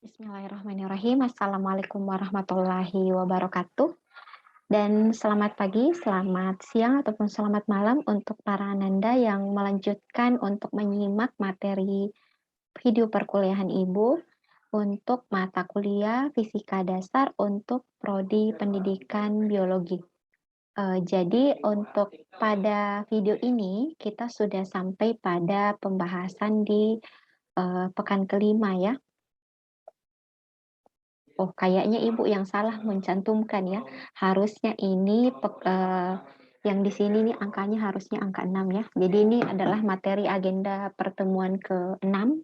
Bismillahirrahmanirrahim. Assalamualaikum warahmatullahi wabarakatuh. Dan selamat pagi, selamat siang, ataupun selamat malam untuk para ananda yang melanjutkan untuk menyimak materi video perkuliahan Ibu untuk mata kuliah Fisika Dasar untuk Prodi Pendidikan Biologi. Jadi untuk pada video ini kita sudah sampai pada pembahasan di pekan kelima ya. Oh, kayaknya Ibu yang salah mencantumkan ya. Harusnya ini yang di sini nih angkanya harusnya angka 6 ya. Jadi ini adalah materi agenda pertemuan ke-6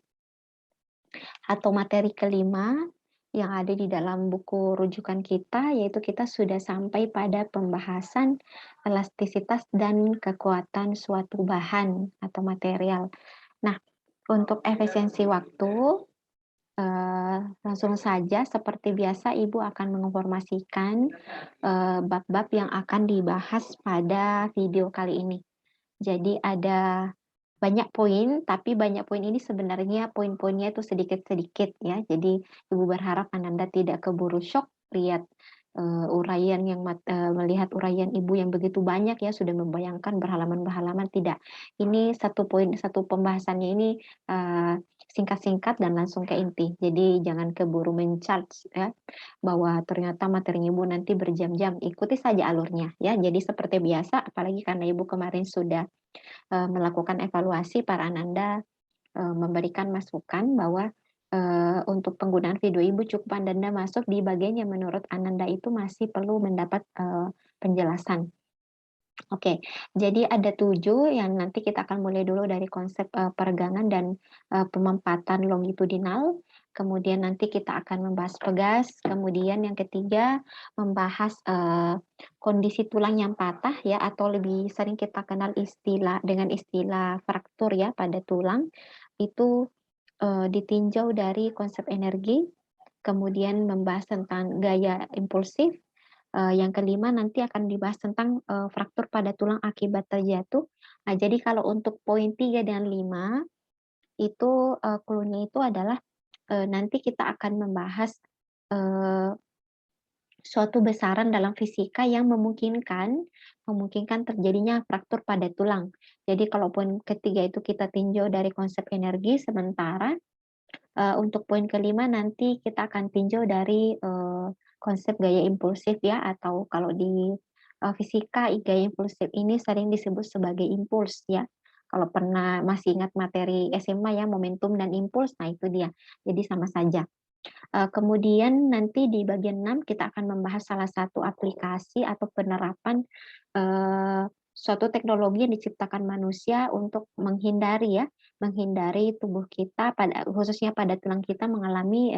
atau materi kelima yang ada di dalam buku rujukan kita, yaitu kita sudah sampai pada pembahasan elastisitas dan kekuatan suatu bahan atau material. Nah, untuk efisiensi waktu, langsung saja seperti biasa Ibu akan menginformasikan bab-bab yang akan dibahas pada video kali ini. Jadi ada banyak poin, tapi banyak poin ini sebenarnya poin-poinnya itu sedikit-sedikit ya. Jadi Ibu berharap Ananda tidak keburu shock lihat melihat uraian Ibu yang begitu banyak ya, sudah membayangkan berhalaman-berhalaman, tidak. Ini satu poin, satu pembahasannya ini singkat-singkat dan langsung ke inti. Jadi jangan keburu mencharge ya, bahwa ternyata materinya Ibu nanti berjam-jam. Ikuti saja alurnya ya. Jadi seperti biasa, apalagi karena Ibu kemarin sudah melakukan evaluasi, para ananda memberikan masukan bahwa untuk penggunaan video Ibu cukup Ananda masuk di bagian yang menurut Ananda itu masih perlu mendapat penjelasan. Oke, jadi ada 7 yang nanti kita akan mulai dulu dari konsep peregangan dan pemempatan longitudinal. Kemudian nanti kita akan membahas pegas. Kemudian yang ketiga membahas kondisi tulang yang patah ya, atau lebih sering kita kenal dengan istilah fraktur ya pada tulang. Itu ditinjau dari konsep energi. Kemudian membahas tentang gaya impulsif. Yang kelima nanti akan dibahas tentang fraktur pada tulang akibat terjatuh. Nah, jadi kalau untuk poin 3 dan 5 itu clue-nya itu adalah nanti kita akan membahas suatu besaran dalam fisika yang memungkinkan terjadinya fraktur pada tulang. Jadi kalau poin ketiga itu kita tinjau dari konsep energi, sementara untuk poin kelima nanti kita akan tinjau dari konsep gaya impulsif ya, atau kalau di fisika gaya impulsif ini sering disebut sebagai impuls ya. Kalau pernah masih ingat materi SMA ya, momentum dan impuls, nah itu dia. Jadi sama saja. Kemudian nanti di bagian 6 kita akan membahas salah satu aplikasi atau penerapan suatu teknologi yang diciptakan manusia untuk menghindari tubuh kita khususnya pada tulang kita mengalami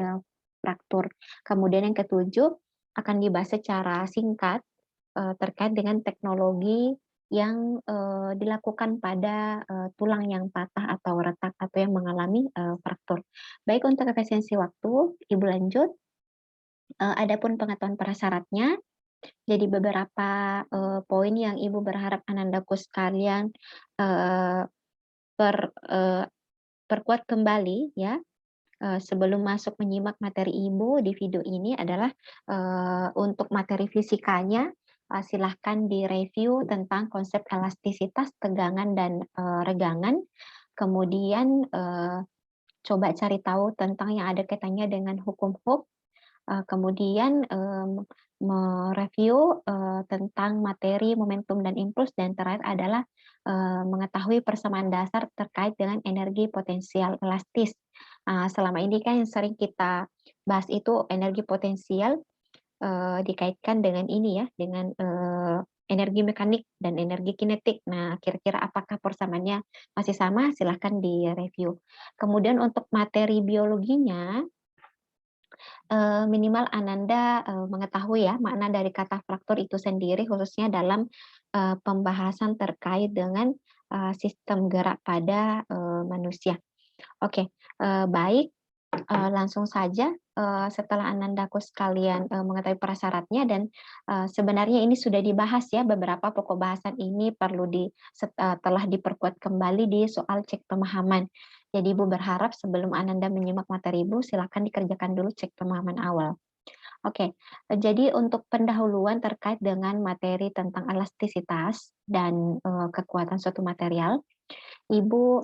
fraktur. Kemudian yang ketujuh akan dibahas secara singkat terkait dengan teknologi yang dilakukan pada tulang yang patah atau retak atau yang mengalami fraktur. Baik, untuk efisiensi waktu, Ibu lanjut. Adapun pengetahuan prasyaratnya, jadi beberapa poin yang Ibu berharap anandaku sekalian eh, per, eh, perkuat kembali ya, sebelum masuk menyimak materi Ibu di video ini adalah untuk materi fisikanya, silahkan direview tentang konsep elastisitas, tegangan, dan regangan. Kemudian coba cari tahu tentang yang ada kaitannya dengan hukum Hooke. Kemudian mereview tentang materi momentum dan impuls, dan terakhir adalah mengetahui persamaan dasar terkait dengan energi potensial elastis. Selama ini kan yang sering kita bahas itu energi potensial dikaitkan dengan ini ya, dengan energi mekanik dan energi kinetik. Nah, kira-kira apakah persamaannya masih sama? Silahkan direview. Kemudian untuk materi biologinya, minimal Ananda mengetahui ya makna dari kata fraktur itu sendiri, khususnya dalam pembahasan terkait dengan sistem gerak pada manusia. Oke, baik, langsung saja setelah Anandaku sekalian mengetahui prasyaratnya, dan sebenarnya ini sudah dibahas ya, beberapa pokok bahasan ini telah diperkuat kembali di soal cek pemahaman. Jadi Ibu berharap sebelum Ananda menyimak materi Ibu, silakan dikerjakan dulu cek pemahaman awal. Oke, jadi untuk pendahuluan terkait dengan materi tentang elastisitas dan kekuatan suatu material, Ibu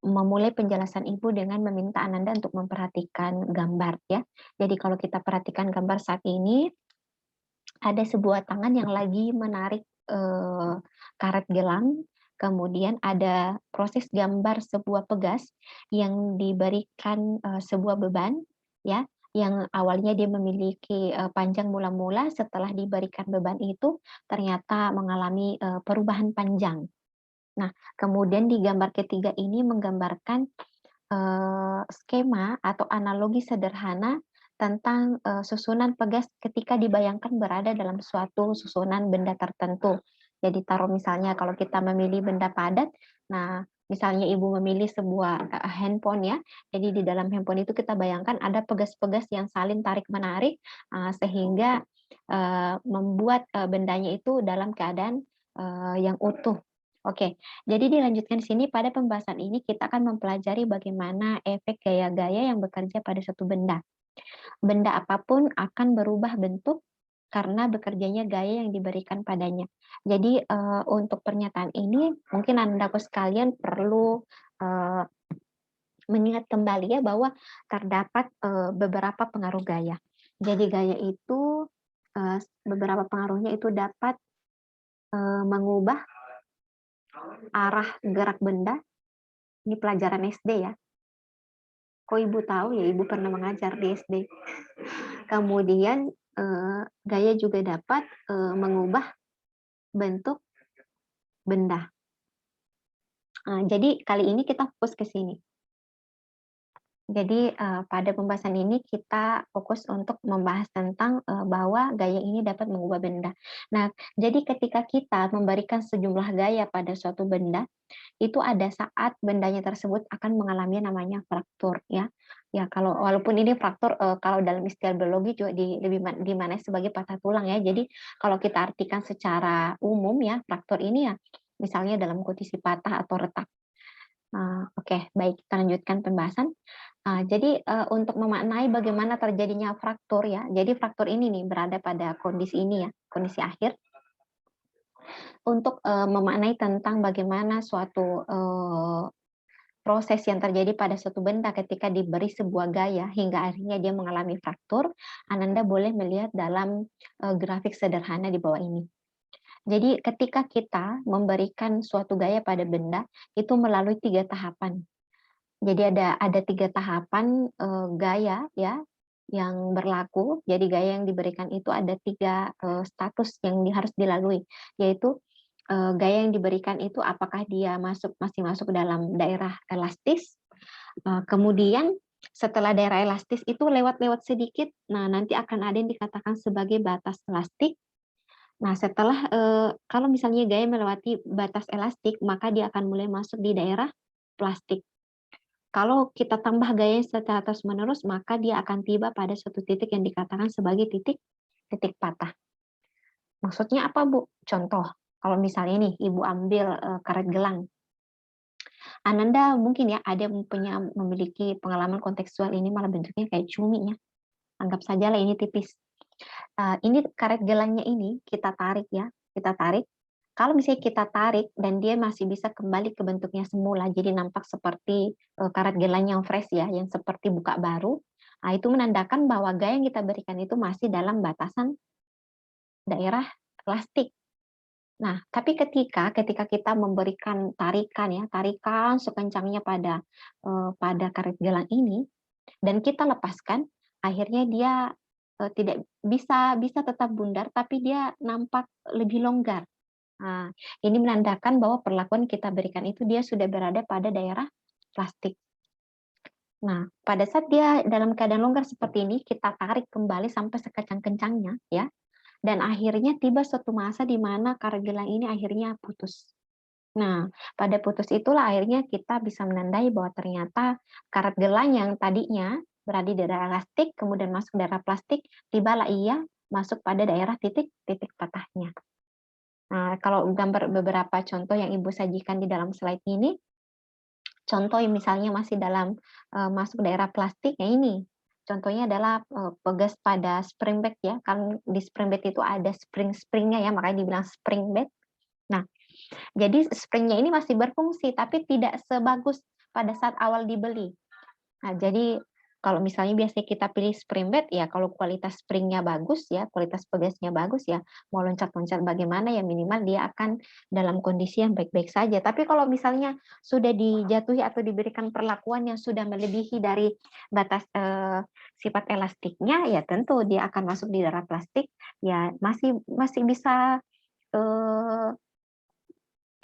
memulai penjelasan Ibu dengan meminta Ananda untuk memperhatikan gambar ya. Jadi kalau kita perhatikan gambar saat ini, ada sebuah tangan yang lagi menarik karet gelang, kemudian ada proses gambar sebuah pegas yang diberikan sebuah beban ya, yang awalnya dia memiliki panjang mula-mula, setelah diberikan beban itu ternyata mengalami perubahan panjang. Nah, kemudian di gambar ketiga ini menggambarkan skema atau analogi sederhana tentang susunan pegas ketika dibayangkan berada dalam suatu susunan benda tertentu. Jadi taruh misalnya kalau kita memilih benda padat, nah misalnya Ibu memilih sebuah handphone ya, jadi di dalam handphone itu kita bayangkan ada pegas-pegas yang saling tarik-menarik sehingga membuat bendanya itu dalam keadaan yang utuh. Oke, jadi dilanjutkan di sini pada pembahasan ini kita akan mempelajari bagaimana efek gaya-gaya yang bekerja pada suatu benda. Benda apapun akan berubah bentuk karena bekerjanya gaya yang diberikan padanya. Jadi untuk pernyataan ini mungkin Andaku sekalian perlu mengingat kembali ya bahwa terdapat beberapa pengaruh gaya. Jadi gaya itu beberapa pengaruhnya itu dapat mengubah arah gerak benda. Ini pelajaran SD ya. Kok Ibu tahu ya, Ibu pernah mengajar di SD. Kemudian gaya juga dapat mengubah bentuk benda. Jadi kali ini kita fokus ke sini. Jadi pada pembahasan ini kita fokus untuk membahas tentang bahwa gaya ini dapat mengubah benda. Nah, jadi ketika kita memberikan sejumlah gaya pada suatu benda, itu ada saat bendanya tersebut akan mengalami namanya fraktur ya. Ya kalau walaupun ini fraktur kalau dalam istilah biologi juga lebih dimaknai sebagai patah tulang ya. Jadi kalau kita artikan secara umum ya, fraktur ini ya misalnya dalam kondisi patah atau retak. Oke, baik kita lanjutkan pembahasan. Jadi untuk memaknai bagaimana terjadinya fraktur ya. Jadi fraktur ini nih berada pada kondisi ini ya, kondisi akhir. Untuk memaknai tentang bagaimana suatu proses yang terjadi pada suatu benda ketika diberi sebuah gaya hingga akhirnya dia mengalami fraktur, Ananda boleh melihat dalam grafik sederhana di bawah ini. Jadi ketika kita memberikan suatu gaya pada benda, itu melalui 3 tahapan. Jadi ada 3 tahapan gaya ya yang berlaku. Jadi gaya yang diberikan itu ada 3 status yang harus dilalui, yaitu gaya yang diberikan itu apakah dia masih masuk dalam daerah elastis, kemudian setelah daerah elastis itu lewat sedikit, nah nanti akan ada yang dikatakan sebagai batas elastik. Nah setelah kalau misalnya gaya melewati batas elastik, maka dia akan mulai masuk di daerah plastik. Kalau kita tambah gaya secara terus-menerus, maka dia akan tiba pada suatu titik yang dikatakan sebagai titik patah. Maksudnya apa, Bu? Contoh, kalau misalnya nih Ibu ambil karet gelang. Ananda mungkin ya ada yang memiliki pengalaman kontekstual, ini malah bentuknya kayak cumi ya. Anggap saja lah ini tipis. Ini karet gelangnya ini kita tarik ya, kita tarik. Kalau misalnya kita tarik dan dia masih bisa kembali ke bentuknya semula, jadi nampak seperti karet gelang yang fresh ya, yang seperti buka baru, nah, itu menandakan bahwa gaya yang kita berikan itu masih dalam batasan daerah plastik. Nah, tapi ketika kita memberikan tarikan sekencangnya pada karet gelang ini, dan kita lepaskan, akhirnya dia tidak bisa tetap bundar, tapi dia nampak lebih longgar. Nah, ini menandakan bahwa perlakuan kita berikan itu dia sudah berada pada daerah plastik. Nah, pada saat dia dalam keadaan longgar seperti ini, kita tarik kembali sampai sekencang-kencangnya, ya. Dan akhirnya tiba suatu masa di mana karet gelang ini akhirnya putus. Nah, pada putus itulah akhirnya kita bisa menandai bahwa ternyata karet gelang yang tadinya berada di daerah elastik, kemudian masuk daerah plastik, tibalah ia masuk pada daerah titik patahnya. Nah, kalau gambar beberapa contoh yang Ibu sajikan di dalam slide ini, Contoh yang misalnya masih dalam, masuk daerah plastik, ya ini, contohnya adalah, pegas pada spring bed ya, kan di spring bed itu ada spring-spring-nya ya, makanya dibilang spring bed. Nah, jadi spring-nya ini masih berfungsi, tapi tidak sebagus pada saat awal dibeli. Nah, jadi kalau misalnya biasanya kita pilih spring bed, ya kalau kualitas spring-nya bagus ya, kualitas pegasnya bagus ya, mau loncat-loncat bagaimana ya minimal dia akan dalam kondisi yang baik-baik saja. Tapi kalau misalnya sudah dijatuhi atau diberikan perlakuan yang sudah melebihi dari batas sifat elastiknya, ya tentu dia akan masuk di daerah plastik, ya masih masih bisa eh,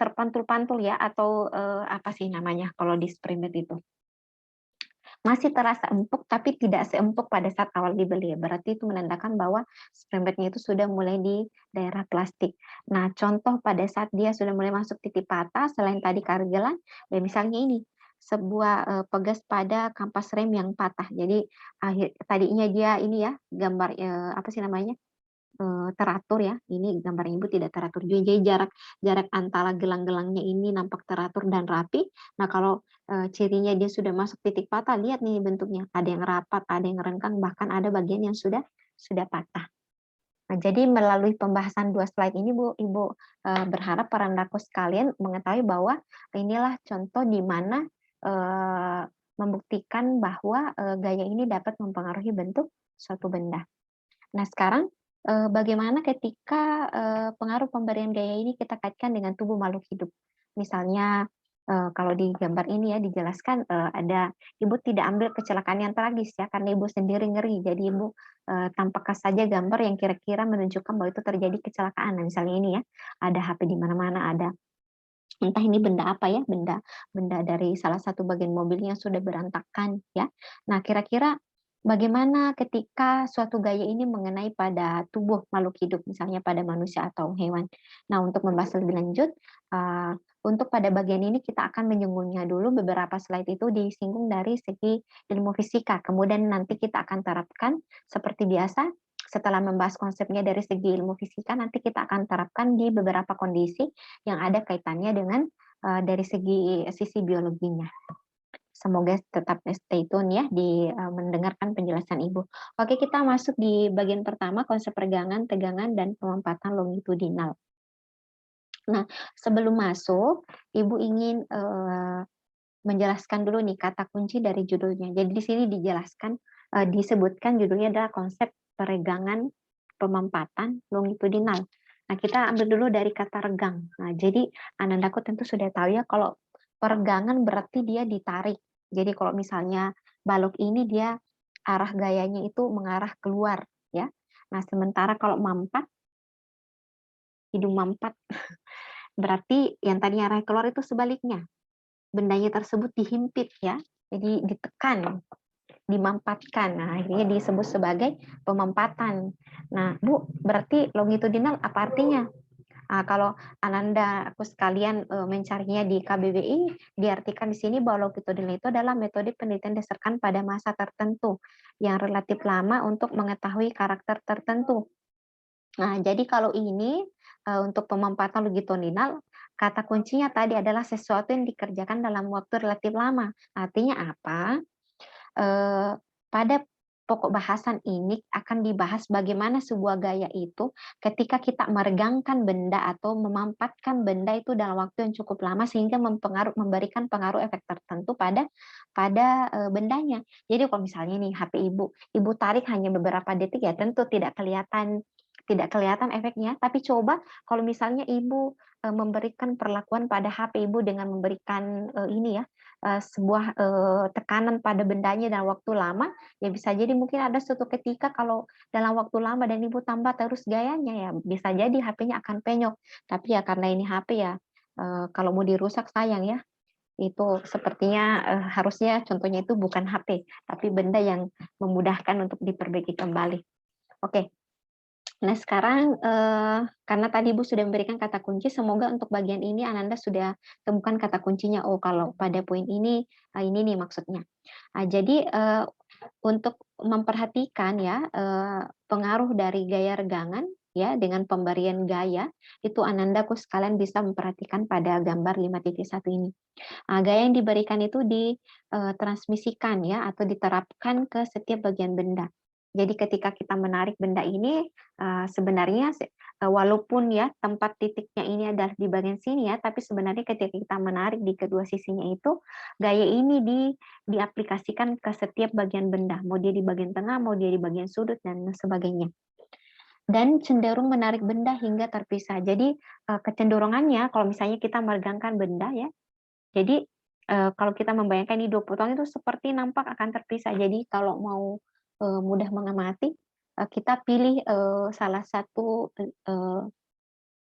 terpantul-pantul ya, atau apa sih namanya kalau di spring bed itu? Masih terasa empuk, tapi tidak seempuk pada saat awal dibeli. Berarti itu menandakan bahwa spring bed-nya itu sudah mulai di daerah plastik. Nah, contoh pada saat dia sudah mulai masuk titik patah, selain tadi karegelan, ya misalnya ini, sebuah pegas pada kampas rem yang patah. Jadi tadinya dia ini ya, gambar apa sih namanya? Teratur ya, ini gambar Ibu tidak teratur juga, jadi jarak jarak antara gelang-gelangnya ini nampak teratur dan rapi. Nah, kalau, cirinya dia sudah masuk titik patah, lihat nih bentuknya, ada yang rapat, ada yang renggang, bahkan ada bagian yang sudah patah. Nah, jadi melalui pembahasan 2 slide ini Ibu, berharap para rendaku sekalian mengetahui bahwa inilah contoh di mana, membuktikan bahwa, gaya ini dapat mempengaruhi bentuk suatu benda. Nah, sekarang, bagaimana ketika, pengaruh pemberian gaya ini kita kaitkan dengan tubuh makhluk hidup? Misalnya, kalau di gambar ini ya dijelaskan, ada Ibu tidak ambil kecelakaan yang tragis ya, karena Ibu sendiri ngeri. Jadi Ibu, tampakkan saja gambar yang kira-kira menunjukkan bahwa itu terjadi kecelakaan. Nah, misalnya ini ya, ada HP di mana-mana, ada entah ini benda apa ya, benda benda dari salah satu bagian mobilnya sudah berantakan ya. Nah, kira-kira bagaimana ketika suatu gaya ini mengenai pada tubuh makhluk hidup, misalnya pada manusia atau hewan. Nah, untuk membahas lebih lanjut, untuk pada bagian ini kita akan menyinggungnya dulu, beberapa slide itu disinggung dari segi ilmu fisika, kemudian nanti kita akan terapkan seperti biasa. Setelah membahas konsepnya dari segi ilmu fisika, nanti kita akan terapkan di beberapa kondisi yang ada kaitannya dengan dari sisi biologinya. Semoga tetap stay tune ya di mendengarkan penjelasan Ibu. Oke, kita masuk di bagian pertama, konsep peregangan, tegangan, dan pemempatan longitudinal. Nah, sebelum masuk, Ibu ingin menjelaskan dulu nih kata kunci dari judulnya. Jadi di sini dijelaskan, disebutkan judulnya adalah konsep peregangan, pemempatan longitudinal. Nah, kita ambil dulu dari kata regang. Nah, jadi Anandaku tentu sudah tahu ya kalau peregangan berarti dia ditarik. Jadi kalau misalnya balok ini dia arah gayanya itu mengarah keluar ya. Nah, sementara kalau mampat, hidung mampat berarti yang tadinya arah keluar itu sebaliknya. Bendanya tersebut dihimpit ya. Jadi ditekan, dimampatkan. Nah, akhirnya disebut sebagai pemempatan. Nah, Bu, berarti longitudinal apa artinya? Nah, kalau Ananda aku sekalian mencarinya di KBBI, diartikan di sini bahwa longitudinal itu adalah metode penelitian dasarkan pada masa tertentu yang relatif lama untuk mengetahui karakter tertentu. Nah, jadi kalau ini untuk pemempatan longitudinal, kata kuncinya tadi adalah sesuatu yang dikerjakan dalam waktu relatif lama. Artinya apa? Pada pokok bahasan ini akan dibahas bagaimana sebuah gaya itu ketika kita meregangkan benda atau memampatkan benda itu dalam waktu yang cukup lama sehingga memberikan pengaruh efek tertentu pada bendanya. Jadi kalau misalnya nih HP Ibu tarik hanya beberapa detik ya tentu tidak kelihatan efeknya, tapi coba kalau misalnya Ibu memberikan perlakuan pada HP Ibu dengan memberikan ini ya, sebuah tekanan pada bendanya dalam waktu lama, ya bisa jadi mungkin ada suatu ketika kalau dalam waktu lama dan Ibu tambah terus gayanya, ya bisa jadi HP-nya akan penyok. Tapi ya karena ini HP ya, kalau mau dirusak sayang ya. Itu sepertinya harusnya contohnya itu bukan HP, tapi benda yang memudahkan untuk diperbaiki kembali. Oke. Nah, sekarang karena tadi Ibu sudah memberikan kata kunci, semoga untuk bagian ini Ananda sudah temukan kata kuncinya. Oh, kalau pada poin ini nih maksudnya. Jadi untuk memperhatikan ya pengaruh dari gaya regangan ya dengan pemberian gaya, itu Anandaku sekalian bisa memperhatikan pada gambar 5.1 ini. Gaya yang diberikan itu ditransmisikan ya atau diterapkan ke setiap bagian benda. Jadi ketika kita menarik benda ini sebenarnya walaupun ya tempat titiknya ini adalah di bagian sini ya, tapi sebenarnya ketika kita menarik di kedua sisinya itu gaya ini diaplikasikan ke setiap bagian benda, mau dia di bagian tengah, mau dia di bagian sudut dan sebagainya. Dan cenderung menarik benda hingga terpisah. Jadi kecenderungannya kalau misalnya kita meregangkan benda ya, jadi kalau kita membayangkan ini 2 potongan itu seperti nampak akan terpisah. Jadi kalau mau mudah mengamati, kita pilih salah satu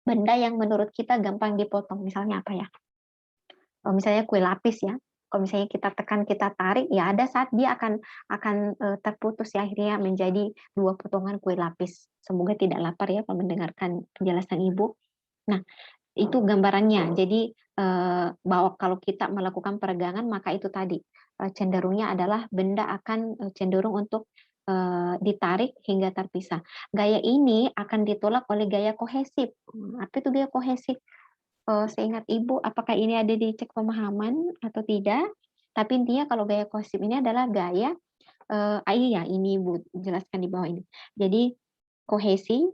benda yang menurut kita gampang dipotong. Misalnya apa ya? Misalnya kue lapis ya. Kalau misalnya kita tekan, kita tarik, ya ada saat dia akan terputus ya akhirnya menjadi 2 potongan kue lapis. Semoga tidak lapar ya kalau mendengarkan penjelasan Ibu. Nah, itu gambarannya. Jadi bahwa kalau kita melakukan peregangan maka itu tadi cenderungnya adalah benda akan cenderung untuk ditarik hingga terpisah. Gaya ini akan ditolak oleh gaya kohesif. Apa itu gaya kohesif? Seingat Ibu, apakah ini ada di cek pemahaman atau tidak? Tapi intinya kalau gaya kohesif ini adalah gaya iya ini Ibu jelaskan di bawah ini. Jadi kohesi,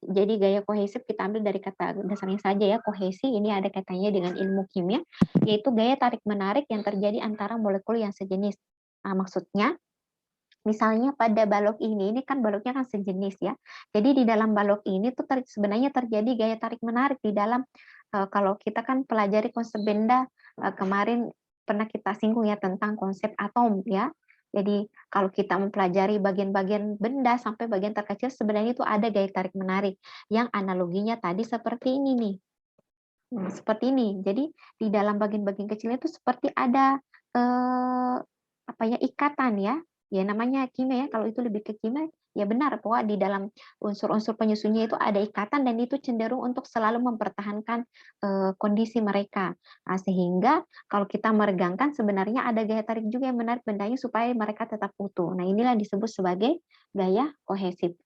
jadi gaya kohesif kita ambil dari kata dasarnya saja ya, kohesi ini ada kaitannya dengan ilmu kimia, yaitu gaya tarik-menarik yang terjadi antara molekul yang sejenis. Maksudnya, misalnya pada balok ini kan baloknya kan sejenis ya, jadi di dalam balok ini tuh sebenarnya terjadi gaya tarik-menarik di dalam, kalau kita kan pelajari konsep benda, kemarin pernah kita singgung ya tentang konsep atom ya, jadi kalau kita mempelajari bagian-bagian benda sampai bagian terkecil sebenarnya itu ada gaya tarik-menarik yang analoginya tadi seperti ini nih. Seperti ini. Jadi di dalam bagian-bagian kecilnya itu seperti ada apa ya ikatan ya. Ya namanya kimia ya. Kalau itu lebih ke kimia ya benar bahwa di dalam unsur-unsur penyusunnya itu ada ikatan dan itu cenderung untuk selalu mempertahankan kondisi mereka. Sehingga kalau kita meregangkan sebenarnya ada gaya tarik juga yang menarik bendanya supaya mereka tetap utuh. Nah, inilah yang disebut sebagai gaya kohesif.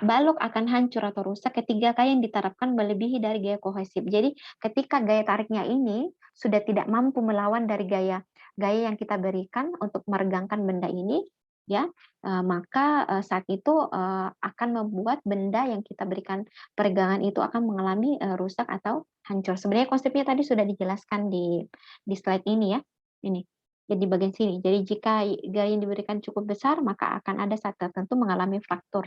Balok akan hancur atau rusak ketika gaya yang diterapkan melebihi dari gaya kohesif. Jadi ketika gaya tariknya ini sudah tidak mampu melawan dari gaya yang kita berikan untuk meregangkan benda ini, ya maka saat itu akan membuat benda yang kita berikan peregangan itu akan mengalami rusak atau hancur. Sebenarnya konsepnya tadi sudah dijelaskan di slide ini ya. Ini. Jadi bagian sini. Jadi jika gaya yang diberikan cukup besar, maka akan ada saat tertentu mengalami fraktur.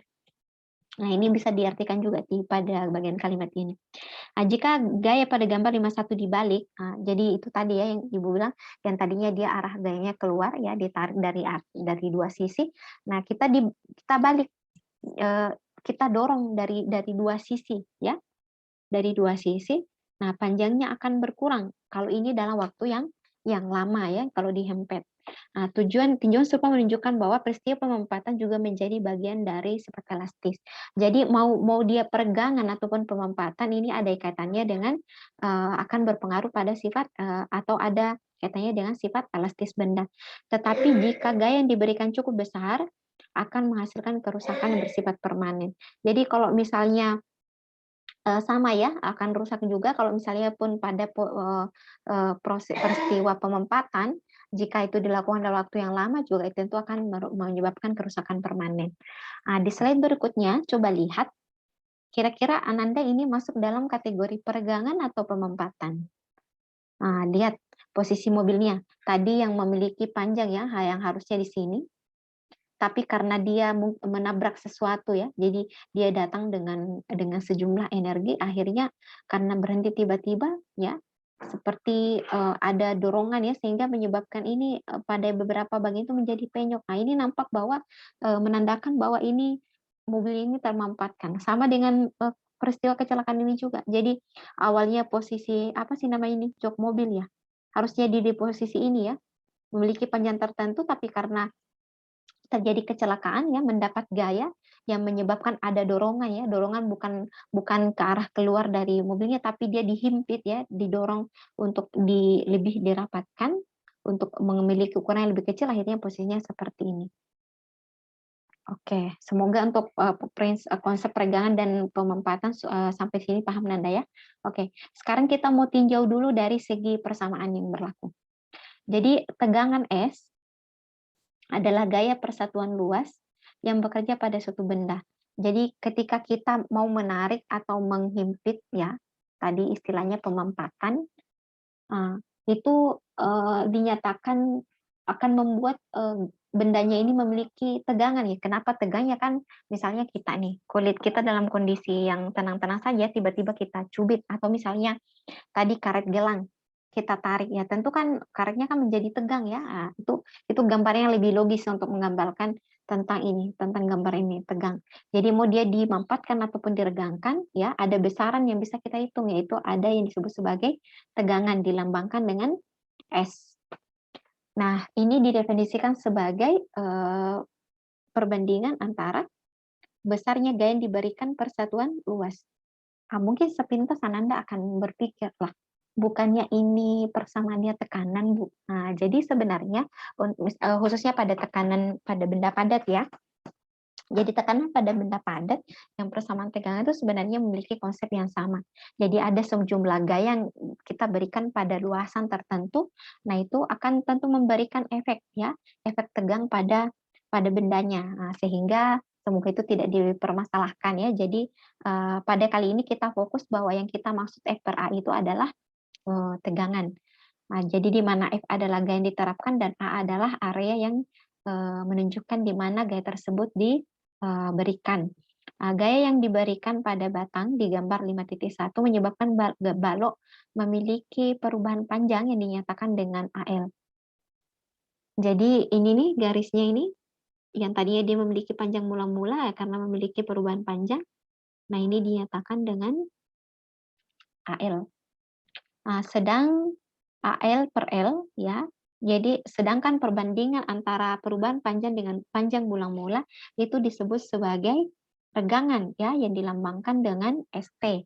Nah, ini bisa diartikan juga pada bagian kalimat ini. Jika gaya pada gambar 51 dibalik, jadi itu tadi ya yang Ibu bilang, yang tadinya dia arah gayanya keluar ya, ditarik dari dua sisi. Nah, kita balik, kita dorong dari dua sisi ya, dari dua sisi. Nah, panjangnya akan berkurang kalau ini dalam waktu yang lama ya, kalau dihempet. Tujuan tinjauan serupa menunjukkan bahwa peristiwa pemempatan juga menjadi bagian dari sifat elastis. Jadi mau dia peregangan ataupun pemempatan ini ada kaitannya dengan akan berpengaruh pada sifat atau ada kaitannya dengan sifat elastis benda. Tetapi jika gaya yang diberikan cukup besar akan menghasilkan kerusakan yang bersifat permanen. Jadi kalau misalnya sama ya, akan rusak juga kalau misalnya pun pada proses peristiwa pemempatan, jika itu dilakukan dalam waktu yang lama juga itu tentu akan menyebabkan kerusakan permanen. Di slide berikutnya, coba lihat, kira-kira Ananda ini masuk dalam kategori peregangan atau pemempatan? Lihat posisi mobilnya. Tadi yang memiliki panjang ya, yang harusnya di sini, tapi karena dia menabrak sesuatu ya, jadi dia datang dengan sejumlah energi, akhirnya karena berhenti tiba-tiba ya, seperti ada dorongan ya, sehingga menyebabkan ini pada beberapa bagian itu menjadi penyok. Nah, ini nampak bahwa menandakan bahwa ini mobil ini termampatkan. Sama dengan peristiwa kecelakaan ini juga. Jadi awalnya posisi apa sih nama ini jok mobil ya, harusnya di posisi ini ya, memiliki panjang tertentu, tapi karena terjadi kecelakaan ya, mendapat gaya yang menyebabkan ada dorongan ya, dorongan bukan ke arah keluar dari mobilnya tapi dia dihimpit ya, didorong untuk lebih dirapatkan untuk memiliki ukuran yang lebih kecil, akhirnya posisinya seperti ini. Oke, semoga untuk konsep peregangan dan pemempatan sampai sini paham Nanda ya. Oke, sekarang kita mau tinjau dulu dari segi persamaan yang berlaku. Jadi tegangan S adalah gaya persatuan luas yang bekerja pada suatu benda. Jadi ketika kita mau menarik atau menghimpit ya, tadi istilahnya pemempatan, ah, itu dinyatakan akan membuat bendanya ini memiliki tegangan ya. Kenapa tegangnya kan? Misalnya kita nih, kulit kita dalam kondisi yang tenang-tenang saja, tiba-tiba kita cubit atau misalnya tadi karet gelang kita tarik ya, tentu kan karetnya kan menjadi tegang ya. Nah, itu gambarnya yang lebih logis untuk menggambarkan tentang ini, tentang gambar ini tegang. Jadi mau dia dimampatkan ataupun diregangkan ya, ada besaran yang bisa kita hitung, yaitu ada yang disebut sebagai tegangan dilambangkan dengan S. Nah, ini didefinisikan sebagai perbandingan antara besarnya gaya yang diberikan persatuan luas. Mungkin sepintas Ananda akan berpikir, lah, bukannya ini persamaannya tekanan, Bu. Nah, jadi sebenarnya khususnya pada tekanan pada benda padat ya. Jadi tekanan pada benda padat yang persamaan tegangan itu sebenarnya memiliki konsep yang sama. Jadi ada sejumlah gaya yang kita berikan pada luasan tertentu. Nah, itu akan tentu memberikan efek ya, efek tegang pada bendanya. Nah, sehingga semoga itu tidak dipermasalahkan ya. Jadi pada kali ini kita fokus bahwa yang kita maksud F per A itu adalah tegangan. Nah, jadi di mana F adalah gaya yang diterapkan dan A adalah area yang menunjukkan di mana gaya tersebut diberikan. Gaya yang diberikan pada batang di gambar 5.1 menyebabkan balok memiliki perubahan panjang yang dinyatakan dengan AL. Jadi ini nih garisnya ini yang tadinya dia memiliki panjang mula-mula ya, karena memiliki perubahan panjang. Nah, ini dinyatakan dengan AL. Sedang AL per L ya. Jadi sedangkan perbandingan antara perubahan panjang dengan panjang mula-mula itu disebut sebagai regangan ya, yang dilambangkan dengan ST.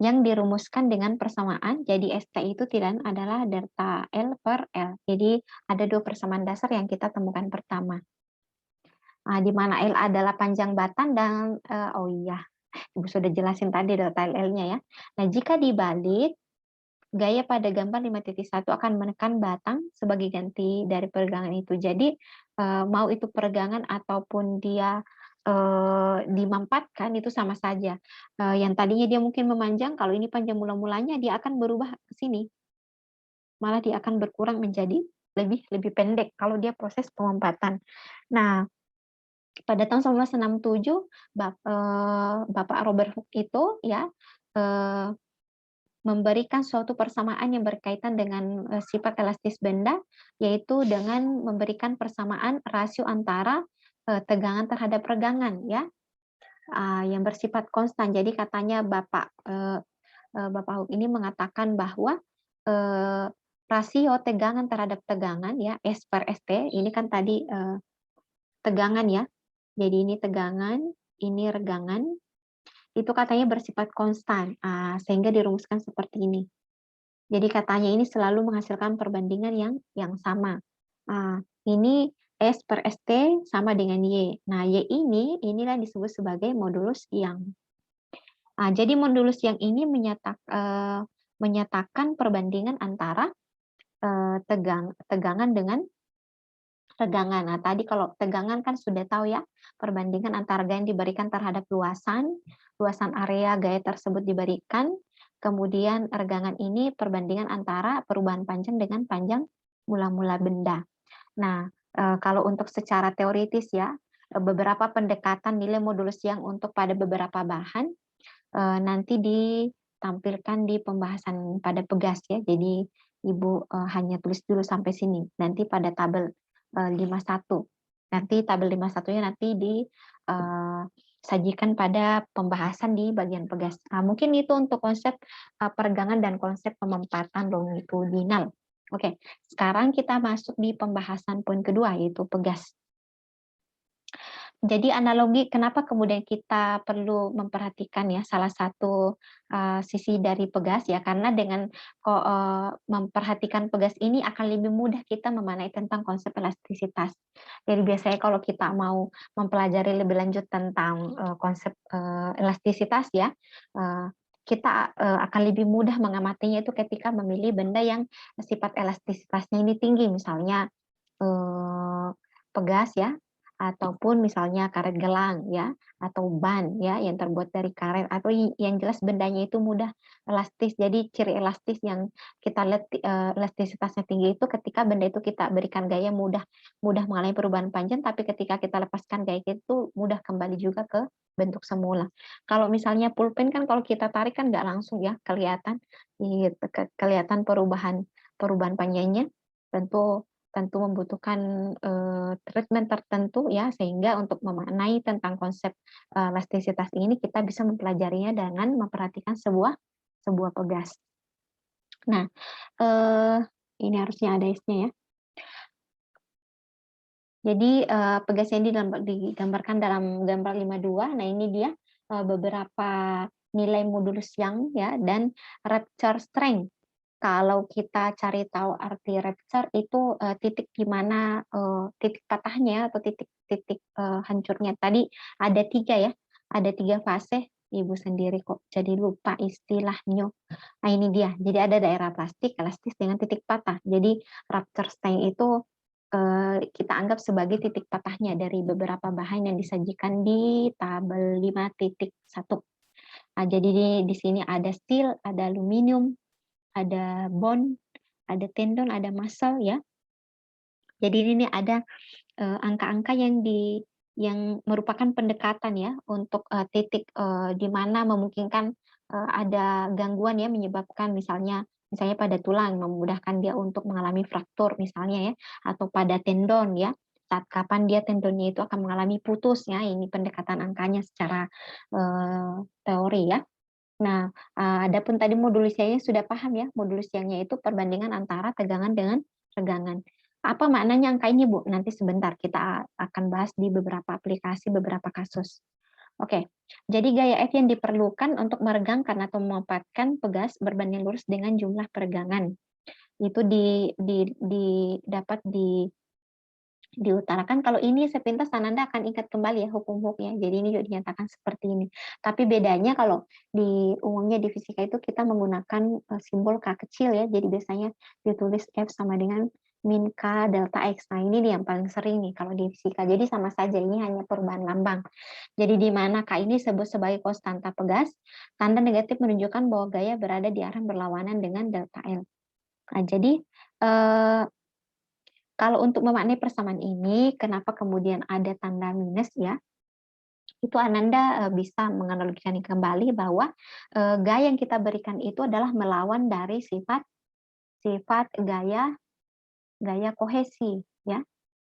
Yang dirumuskan dengan persamaan, jadi ST itu tidak adalah delta L per L. Jadi ada dua persamaan dasar yang kita temukan pertama. Di mana L adalah panjang batang dan oh iya, Ibu sudah jelasin tadi delta L-nya ya. Nah, jika dibalik, gaya pada gambar 5.1 akan menekan batang sebagai ganti dari peregangan itu. Jadi mau itu peregangan ataupun dia dimampatkan itu sama saja. Yang tadinya dia mungkin memanjang, kalau ini panjang mula-mulanya dia akan berubah ke sini. Malah dia akan berkurang menjadi lebih pendek kalau dia proses pemampatan. Nah, pada tahun 1967 Bapak Robert Hooke itu ya memberikan suatu persamaan yang berkaitan dengan sifat elastis benda, yaitu dengan memberikan persamaan rasio antara tegangan terhadap regangan ya, yang bersifat konstan. Jadi katanya Bapak Hooke ini mengatakan bahwa rasio tegangan terhadap tegangan ya, S per ST, ini kan tadi tegangan ya. Jadi ini tegangan, ini regangan, itu katanya bersifat konstan, sehingga dirumuskan seperti ini. Jadi katanya ini selalu menghasilkan perbandingan yang sama. Ini S per ST sama dengan Y. Nah, Y inilah yang disebut sebagai modulus yang. Jadi modulus yang ini menyatakan perbandingan antara tegangan dengan regangan. Nah, tadi kalau tegangan kan sudah tahu ya, perbandingan antara gaya yang diberikan terhadap luasan area gaya tersebut diberikan, kemudian regangan ini perbandingan antara perubahan panjang dengan panjang mula-mula benda. Nah, kalau untuk secara teoritis ya, beberapa pendekatan nilai modulus yang untuk pada beberapa bahan nanti ditampilkan di pembahasan pada pegas ya. Jadi Ibu hanya tulis dulu sampai sini. Nanti pada tabel 51. Nanti tabel 51-nya nanti disajikan pada pembahasan di bagian pegas. Mungkin itu untuk konsep peregangan dan konsep pemempatan longitudinal. Oke, sekarang kita masuk di pembahasan poin kedua, yaitu pegas. Jadi analogi kenapa kemudian kita perlu memperhatikan ya salah satu, sisi dari pegas ya, karena dengan memperhatikan pegas ini akan lebih mudah kita memaknai tentang konsep elastisitas. Jadi biasanya kalau kita mau mempelajari lebih lanjut tentang, konsep, elastisitas ya, kita, akan lebih mudah mengamatinya itu ketika memilih benda yang sifat elastisitasnya ini tinggi, misalnya, eee, pegas ya, ataupun misalnya karet gelang ya, atau ban ya yang terbuat dari karet atau yang jelas bendanya itu mudah elastis. Jadi ciri elastis yang kita lihat, elastisitasnya tinggi itu ketika benda itu kita berikan gaya mudah mudah mengalami perubahan panjang, tapi ketika kita lepaskan gaya itu mudah kembali juga ke bentuk semula. Kalau misalnya pulpen kan kalau kita tarik kan nggak langsung ya kelihatan, gitu, kelihatan perubahan perubahan panjangnya, tentu tentu membutuhkan, treatment tertentu ya, sehingga untuk memaknai tentang konsep, elastisitas ini kita bisa mempelajarinya dengan memperhatikan sebuah sebuah pegas. Nah, eee, ini harusnya ada S-nya ya. Jadi, pegas yang digambarkan dalam gambar 52, nah ini dia, beberapa nilai modulus Young ya dan rupture strength. Kalau kita cari tahu arti rupture itu, titik di mana, titik patahnya atau titik titik, hancurnya. Tadi ada 3 ya, ada 3 fase, Ibu sendiri kok jadi lupa istilahnya. Nah ini dia, jadi ada daerah plastik, elastis, dengan titik patah. Jadi rupture strength itu, kita anggap sebagai titik patahnya dari beberapa bahan yang disajikan di tabel 5.1. Nah jadi di sini ada steel, ada aluminium, ada bone, ada tendon, ada muscle ya. Jadi ini ada, angka-angka yang merupakan pendekatan ya untuk, titik, di mana memungkinkan, ada gangguan ya menyebabkan misalnya pada tulang memudahkan dia untuk mengalami fraktur misalnya ya, atau pada tendon ya, saat kapan dia tendonnya itu akan mengalami putus ya, ini pendekatan angkanya secara, teori ya. Nah, adapun tadi modulus Young sudah paham ya, modulus Young itu perbandingan antara tegangan dengan regangan. Apa maknanya angka ini, Bu? Nanti sebentar kita akan bahas di beberapa aplikasi, beberapa kasus. Oke, jadi gaya F yang diperlukan untuk meregangkan atau memanfaatkan pegas berbanding lurus dengan jumlah peregangan. Itu dapat diutarakan kalau ini sepintas Ananda akan ingat kembali ya hukum-hukumnya. Jadi ini juga dinyatakan seperti ini. Tapi bedanya kalau di umumnya di fisika itu kita menggunakan, simbol K kecil ya. Jadi biasanya ditulis F sama dengan min K delta X. Nah ini nih yang paling sering nih kalau di fisika. Jadi sama saja ini hanya perubahan lambang. Jadi di mana K ini disebut sebagai konstanta pegas, tanda negatif menunjukkan bahwa gaya berada di arah berlawanan dengan delta L. Nah jadi, eee kalau untuk memaknai persamaan ini, kenapa kemudian ada tanda minus ya, itu Ananda, bisa menganalogikan kembali bahwa, gaya yang kita berikan itu adalah melawan dari sifat sifat gaya gaya kohesi ya.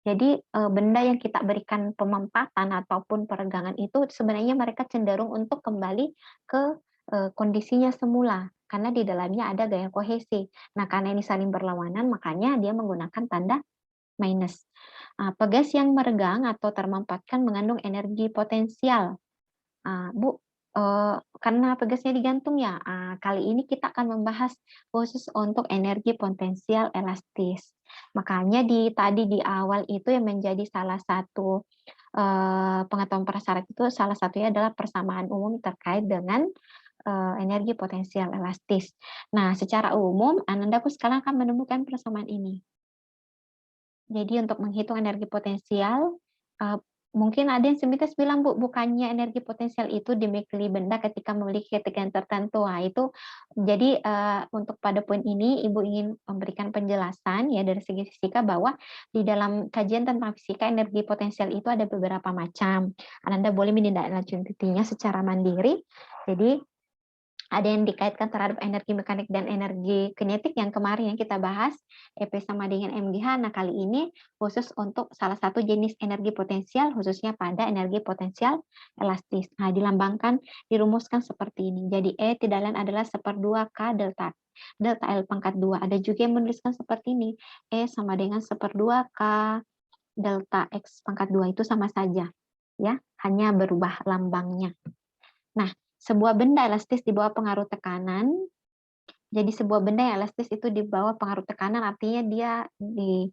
Jadi, benda yang kita berikan pemempatan ataupun peregangan itu sebenarnya mereka cenderung untuk kembali ke, kondisinya semula, karena di dalamnya ada gaya kohesi. Nah, karena ini saling berlawanan, makanya dia menggunakan tanda minus. Pegas yang meregang atau termampatkan mengandung energi potensial. Bu, karena pegasnya digantung ya, kali ini kita akan membahas khusus untuk energi potensial elastis. Makanya tadi di awal itu yang menjadi salah satu, pengetahuan prasyarat itu salah satunya adalah persamaan umum terkait dengan, energi potensial elastis. Nah, secara umum Anandaku sekarang akan menemukan persamaan ini. Jadi untuk menghitung energi potensial, eee, mungkin ada yang sepintas bilang, "Bu, bukannya energi potensial itu dimiliki benda ketika memiliki ketegangan tertentu." Nah itu jadi, untuk pada poin ini Ibu ingin memberikan penjelasan ya dari segi fisika bahwa di dalam kajian tentang fisika energi potensial itu ada beberapa macam. Anda boleh menindaklanjutinya secara mandiri. Jadi ada yang dikaitkan terhadap energi mekanik dan energi kinetik yang kemarin yang kita bahas, EP sama dengan mgh. Nah, kali ini khusus untuk salah satu jenis energi potensial, khususnya pada energi potensial elastis. Nah, dilambangkan, dirumuskan seperti ini. Jadi E tidak lain adalah 1/2 K delta delta L pangkat 2. Ada juga yang menuliskan seperti ini, E sama dengan 1/2 K delta X pangkat 2, itu sama saja. ya, hanya berubah lambangnya. Nah, sebuah benda elastis di bawah pengaruh tekanan, jadi sebuah benda yang elastis itu di bawah pengaruh tekanan artinya dia di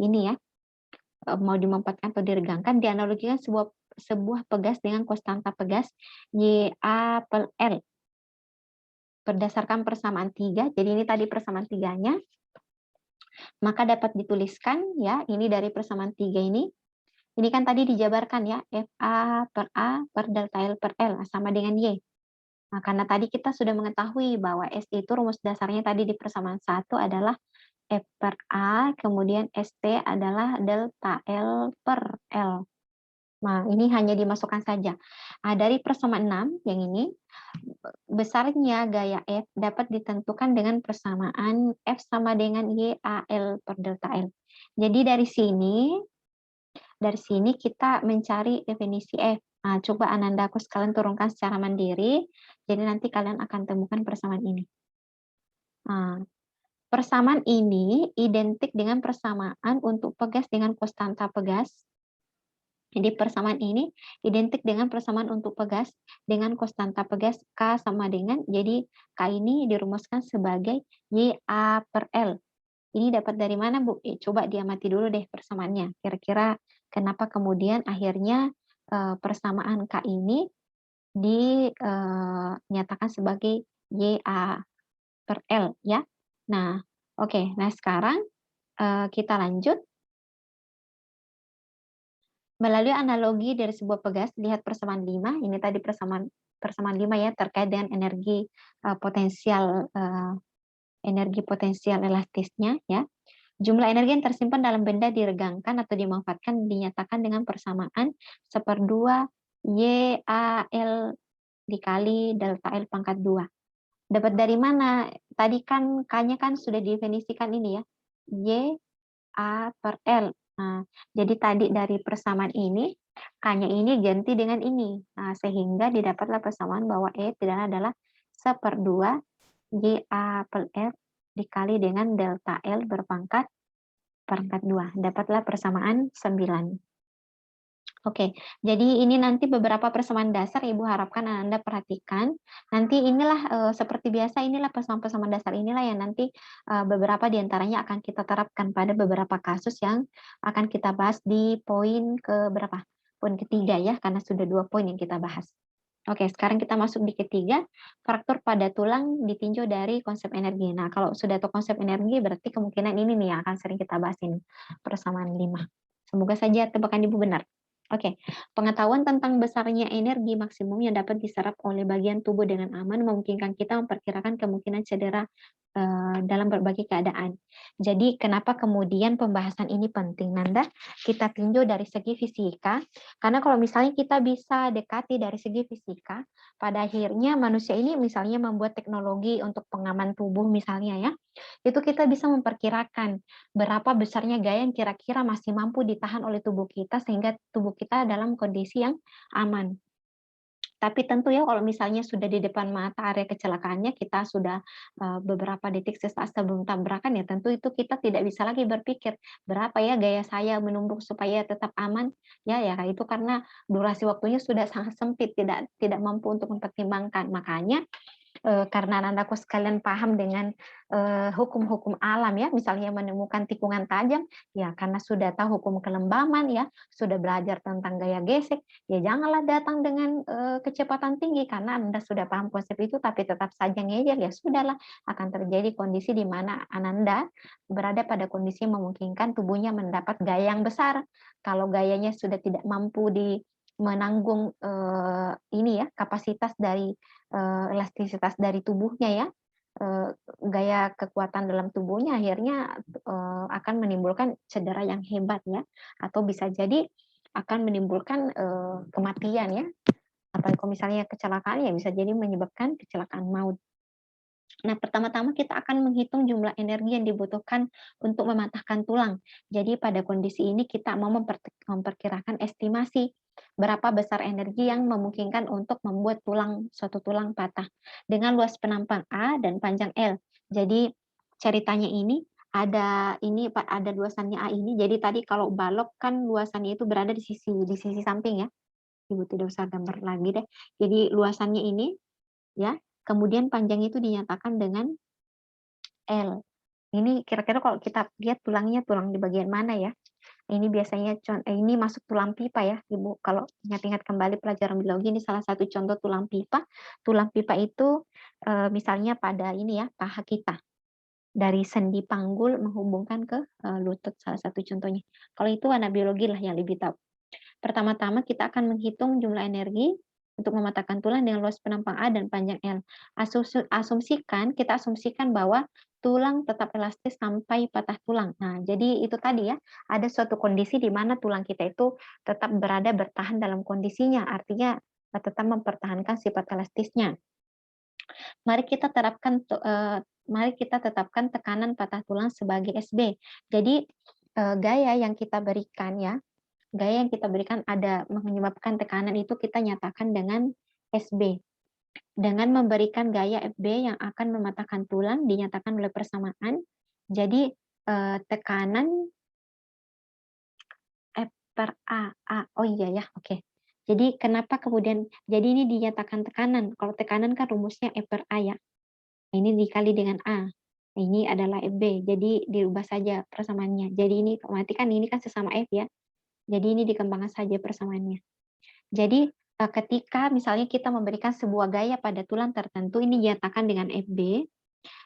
ini ya, mau dimampatkan atau diregangkan, dianalogikan sebuah sebuah pegas dengan konstanta pegas Ya per L berdasarkan persamaan 3. Jadi ini tadi persamaan 3-nya, maka dapat dituliskan ya, ini dari persamaan 3 ini. Ini kan tadi dijabarkan ya, FA per delta L per L sama dengan Y. Nah, karena tadi kita sudah mengetahui bahwa S itu rumus dasarnya tadi di persamaan 1 adalah F per A, kemudian ST adalah delta L per L. Nah, ini hanya dimasukkan saja. Nah, dari persamaan 6 yang ini, besarnya gaya F dapat ditentukan dengan persamaan F sama dengan YAL per delta L. Jadi dari sini kita mencari definisi F. Nah, coba Ananda aku sekalian turunkan secara mandiri, jadi nanti kalian akan temukan persamaan ini. Nah, persamaan ini identik dengan persamaan untuk pegas dengan konstanta pegas. Jadi persamaan ini identik dengan persamaan untuk pegas dengan konstanta pegas K sama dengan, jadi K ini dirumuskan sebagai Ya per L. Ini dapat dari mana, Bu? Coba diamati dulu deh persamaannya. Kira-kira kenapa kemudian akhirnya persamaan K ini dinyatakan sebagai Ya per L ya. Nah, oke. Nah, sekarang kita lanjut. Melalui analogi dari sebuah pegas, lihat persamaan 5. Ini tadi persamaan persamaan 5 ya, terkait dengan energi potensial elastisnya ya. Jumlah energi yang tersimpan dalam benda diregangkan atau dimanfaatkan dinyatakan dengan persamaan 1/2 YAL dikali delta L pangkat 2. Dapat dari mana? Tadi kan K-nya kan sudah didefinisikan ini ya. YA per L. Nah, jadi tadi dari persamaan ini, K-nya ini ganti dengan ini. Nah, sehingga didapatlah persamaan bahwa E tidak adalah 1/2 YA per L dikali dengan delta L berpangkat 2. Dapatlah persamaan 9. Oke, jadi ini nanti beberapa persamaan dasar Ibu harapkan Anda perhatikan. Nanti inilah seperti biasa inilah persamaan-persamaan dasar inilah yang nanti beberapa di antaranya akan kita terapkan pada beberapa kasus yang akan kita bahas di poin ke berapa? Poin ketiga ya, karena sudah 2 poin yang kita bahas. Oke, sekarang kita masuk di ketiga, fraktur pada tulang ditinjau dari konsep energi. Nah, kalau sudah tahu konsep energi berarti kemungkinan ini nih yang akan sering kita bahas ini, persamaan 5. Semoga saja tebakan Ibu benar. Oke, pengetahuan tentang besarnya energi maksimum yang dapat diserap oleh bagian tubuh dengan aman memungkinkan kita memperkirakan kemungkinan cedera dalam berbagai keadaan. Jadi kenapa kemudian pembahasan ini penting, Nanda? Kita tinjau dari segi fisika, karena kalau misalnya kita bisa dekati dari segi fisika, pada akhirnya manusia ini misalnya membuat teknologi untuk pengaman tubuh misalnya ya, itu kita bisa memperkirakan berapa besarnya gaya yang kira-kira masih mampu ditahan oleh tubuh kita sehingga tubuh kita dalam kondisi yang aman. Tapi tentu ya kalau misalnya sudah di depan mata area kecelakaannya, kita sudah beberapa detik sesaat sebelum tabrakan, ya tentu itu kita tidak bisa lagi berpikir, berapa ya gaya saya menumbuk supaya tetap aman, ya itu karena durasi waktunya sudah sangat sempit, tidak mampu untuk mempertimbangkan. Makanya karena anakku sekalian paham dengan hukum-hukum alam ya, misalnya menemukan tikungan tajam, ya karena sudah tahu hukum kelembaman ya, sudah belajar tentang gaya gesek, ya janganlah datang dengan kecepatan tinggi karena Anda sudah paham konsep itu tapi tetap saja ngeyel, ya sudahlah akan terjadi kondisi di mana Ananda berada pada kondisi yang memungkinkan tubuhnya mendapat gaya yang besar. Kalau gayanya sudah tidak mampu menanggung ini ya kapasitas dari elastisitas dari tubuhnya ya, gaya kekuatan dalam tubuhnya akhirnya akan menimbulkan cedera yang hebat ya, atau bisa jadi akan menimbulkan kematian ya, apalagi kalau misalnya kecelakaan ya bisa jadi menyebabkan kecelakaan maut. Nah, pertama-tama kita akan menghitung jumlah energi yang dibutuhkan untuk mematahkan tulang. Jadi pada kondisi ini kita mau memperkirakan estimasi berapa besar energi yang memungkinkan untuk membuat suatu tulang patah dengan luas penampang A dan panjang L. Jadi ceritanya ini ada ini Pak, ada luasannya A ini. Jadi tadi kalau balok kan luasannya itu berada di sisi samping ya. Ibu tidak usah gambar lagi deh. Jadi luasannya ini ya, kemudian panjangnya itu dinyatakan dengan L. Ini kira-kira kalau kita lihat tulangnya tulang di bagian mana ya? Ini biasanya ini masuk tulang pipa ya, Ibu. Kalau ingat-ingat kembali pelajaran biologi ini salah satu contoh tulang pipa. Tulang pipa itu misalnya pada ini ya, paha kita. Dari sendi panggul menghubungkan ke lutut salah satu contohnya. Kalau itu anak biologi lah yang lebih tahu. Pertama-tama kita akan menghitung jumlah energi untuk mematahkan tulang dengan luas penampang A dan panjang L. Kita asumsikan bahwa tulang tetap elastis sampai patah tulang. Nah, jadi itu tadi ya, ada suatu kondisi di mana tulang kita itu tetap bertahan dalam kondisinya, artinya tetap mempertahankan sifat elastisnya. Mari kita tetapkan tekanan patah tulang sebagai SB. Jadi gaya yang kita berikan ya, gaya yang kita berikan ada menyebabkan tekanan itu kita nyatakan dengan SB. Dengan memberikan gaya FB yang akan mematahkan tulang dinyatakan oleh persamaan. Jadi tekanan F per A. Oh iya ya, oke. Jadi kenapa kemudian, jadi ini dinyatakan tekanan. Kalau tekanan kan rumusnya F per A ya. Ini dikali dengan A. Ini adalah FB, jadi dirubah saja persamaannya. Jadi ini berarti kan ini kan sesama F ya. Jadi ini dikembangkan saja persamaannya. Jadi ketika misalnya kita memberikan sebuah gaya pada tulang tertentu, ini dinyatakan dengan FB,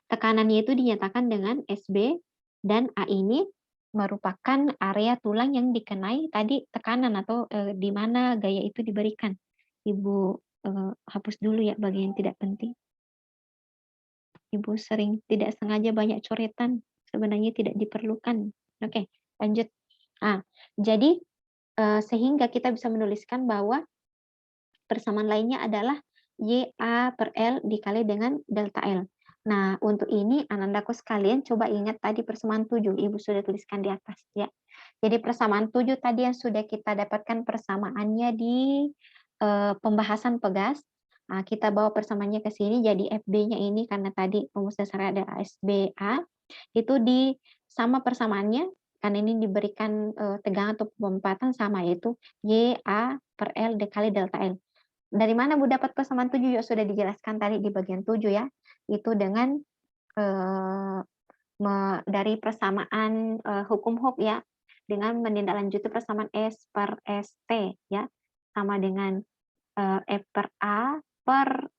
tekanannya itu dinyatakan dengan SB, dan A ini merupakan area tulang yang dikenai tadi tekanan atau di mana gaya itu diberikan. Ibu hapus dulu ya bagian yang tidak penting. Ibu sering tidak sengaja banyak coretan, sebenarnya tidak diperlukan. Oke, lanjut. Nah, jadi sehingga kita bisa menuliskan bahwa persamaan lainnya adalah YA per L dikali dengan delta L. Nah, untuk ini anandaku sekalian coba ingat tadi persamaan 7, Ibu sudah tuliskan di atas ya. Jadi persamaan 7 tadi yang sudah kita dapatkan persamaannya di pembahasan pegas. Nah, kita bawa persamaannya ke sini jadi FB-nya ini karena tadi rumus dasarnya ada SBA itu di sama persamaannya karena ini diberikan tegangan atau pemanfaatan sama yaitu YA per L dikali delta L. Dari mana Bu dapat persamaan 7? Ya sudah dijelaskan tadi di bagian 7 ya. Itu dengan dari persamaan hukum Hooke ya, dengan menindaklanjuti persamaan S per ST ya, sama dengan F per A per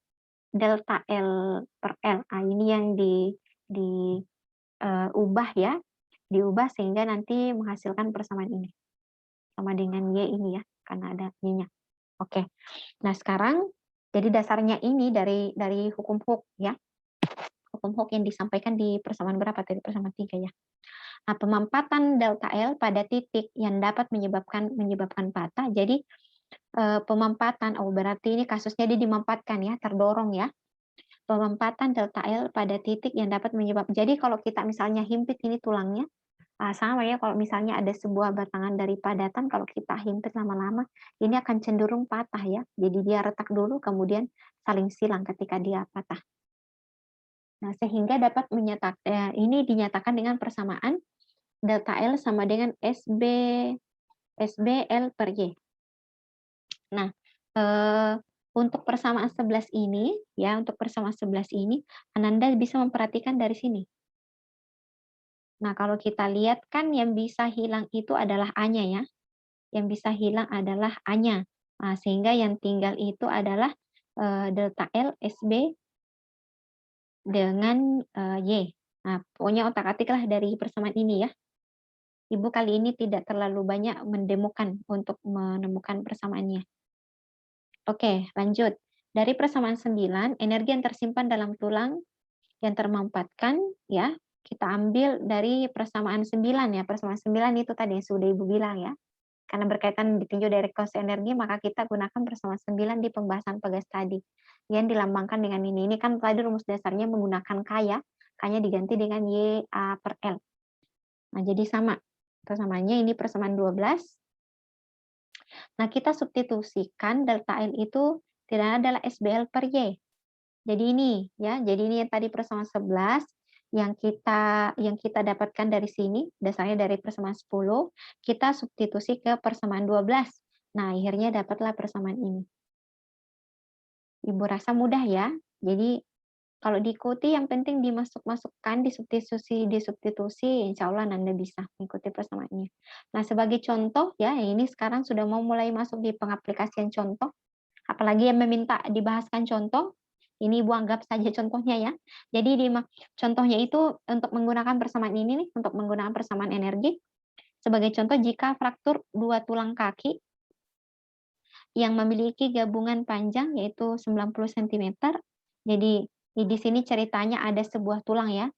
delta L per L. Nah, ini yang diubah ya, diubah sehingga nanti menghasilkan persamaan ini. Sama dengan Y ini ya, karena ada Y-nya. Oke. Nah, sekarang jadi dasarnya ini dari hukum Hooke ya. Hukum Hooke yang disampaikan di persamaan berapa tadi? Persamaan 3 ya. Nah, pemampatan delta L pada titik yang dapat menyebabkan patah. Jadi pemampatan, berarti ini kasusnya dia dimampatkan ya, terdorong ya. Pemampatan delta L pada titik yang dapat menyebabkan. Jadi kalau kita misalnya himpit ini tulangnya, sama ya kalau misalnya ada sebuah batangan dari padatan, kalau kita himpit lama-lama, ini akan cenderung patah ya. Jadi dia retak dulu, kemudian saling silang ketika dia patah. Nah, sehingga dapat ini dinyatakan dengan persamaan delta L sama dengan SBL per Y. Nah, untuk persamaan 11 ini, ya untuk persamaan 11 ini, Ananda bisa memperhatikan dari sini. Nah, kalau kita lihat kan yang bisa hilang itu adalah A-nya ya. Yang bisa hilang adalah A-nya. Nah, sehingga yang tinggal itu adalah delta L SB dengan Y. Nah, pokoknya otak-atiklah dari persamaan ini ya. Ibu kali ini tidak terlalu banyak mendemokan untuk menemukan persamaannya. Oke, lanjut. Dari persamaan 9, energi yang tersimpan dalam tulang yang termampatkan ya, kita ambil dari persamaan 9 ya. Persamaan 9 itu tadi yang sudah Ibu bilang ya. Karena berkaitan ditinjau dari kos energi, maka kita gunakan persamaan 9 di pembahasan pegas tadi. Yang dilambangkan dengan ini. Ini kan tadi rumus dasarnya menggunakan K ya. K-nya diganti dengan YA per L. Nah, jadi sama. Persamaannya ini persamaan 12. Nah, kita substitusikan delta L itu tidak adalah SBL per Y. Jadi ini ya, jadi ini yang tadi persamaan 11 yang kita dapatkan dari sini, dasarnya dari persamaan 10, kita substitusi ke persamaan 12. Nah, akhirnya dapatlah persamaan ini. Ibu rasa mudah ya. Jadi kalau diikuti yang penting dimasukkan, disubstitusi, insya Allah Anda bisa mengikuti persamaannya. Nah, sebagai contoh ya, ini sekarang sudah mau mulai masuk di pengaplikasian contoh, apalagi yang meminta dibahaskan contoh, ini Ibu anggap saja contohnya ya. Jadi contohnya itu untuk menggunakan persamaan ini nih, untuk menggunakan persamaan energi. Sebagai contoh, jika fraktur dua tulang kaki yang memiliki gabungan panjang yaitu 90 cm. Jadi di sini ceritanya ada sebuah tulang ya.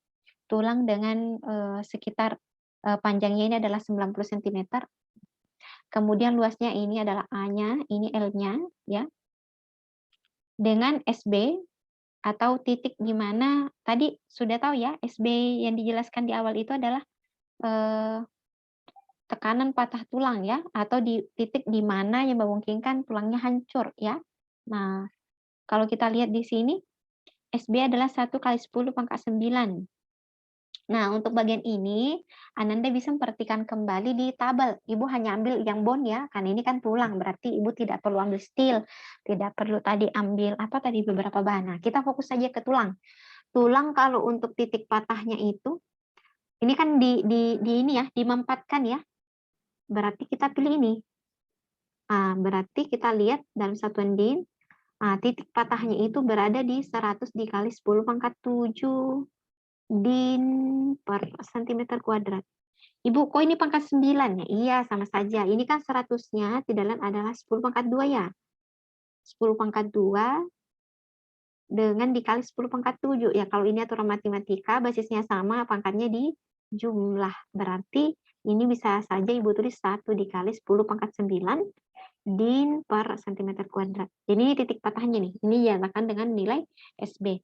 Tulang dengan sekitar panjangnya ini adalah 90 cm. Kemudian luasnya ini adalah A-nya, ini L-nya ya. Dengan SB atau titik di mana tadi sudah tahu ya, SB yang dijelaskan di awal itu adalah tekanan patah tulang ya, atau di titik di mana yang memungkinkan tulangnya hancur ya. Nah, kalau kita lihat di sini, SB adalah 1 kali 10 pangkat 9. Nah, untuk bagian ini, Ananda bisa memperhatikan kembali di tabel. Ibu hanya ambil yang bone ya, karena ini kan tulang, berarti Ibu tidak perlu ambil steel, tidak perlu tadi ambil beberapa bahan. Nah, kita fokus saja ke tulang. Tulang kalau untuk titik patahnya itu, ini kan di ini ya, dimempatkan ya. Berarti kita pilih ini. Berarti kita lihat dalam satuan din, titik patahnya itu berada di 100 dikali 10 pangkat 7 din per cm². Ibu, kok ini pangkat 9 ya? Iya, sama saja. Ini kan 100-nya tidak lain adalah 10 pangkat 2 ya. 10 pangkat 2 dengan dikali 10 pangkat 7. Ya, kalau ini aturan matematika, basisnya sama, pangkatnya di jumlah. Berarti ini bisa saja Ibu tulis 1 dikali 10 pangkat 9 din per cm². Jadi ini titik patahnya nih. Ini dinyatakan dengan nilai SB.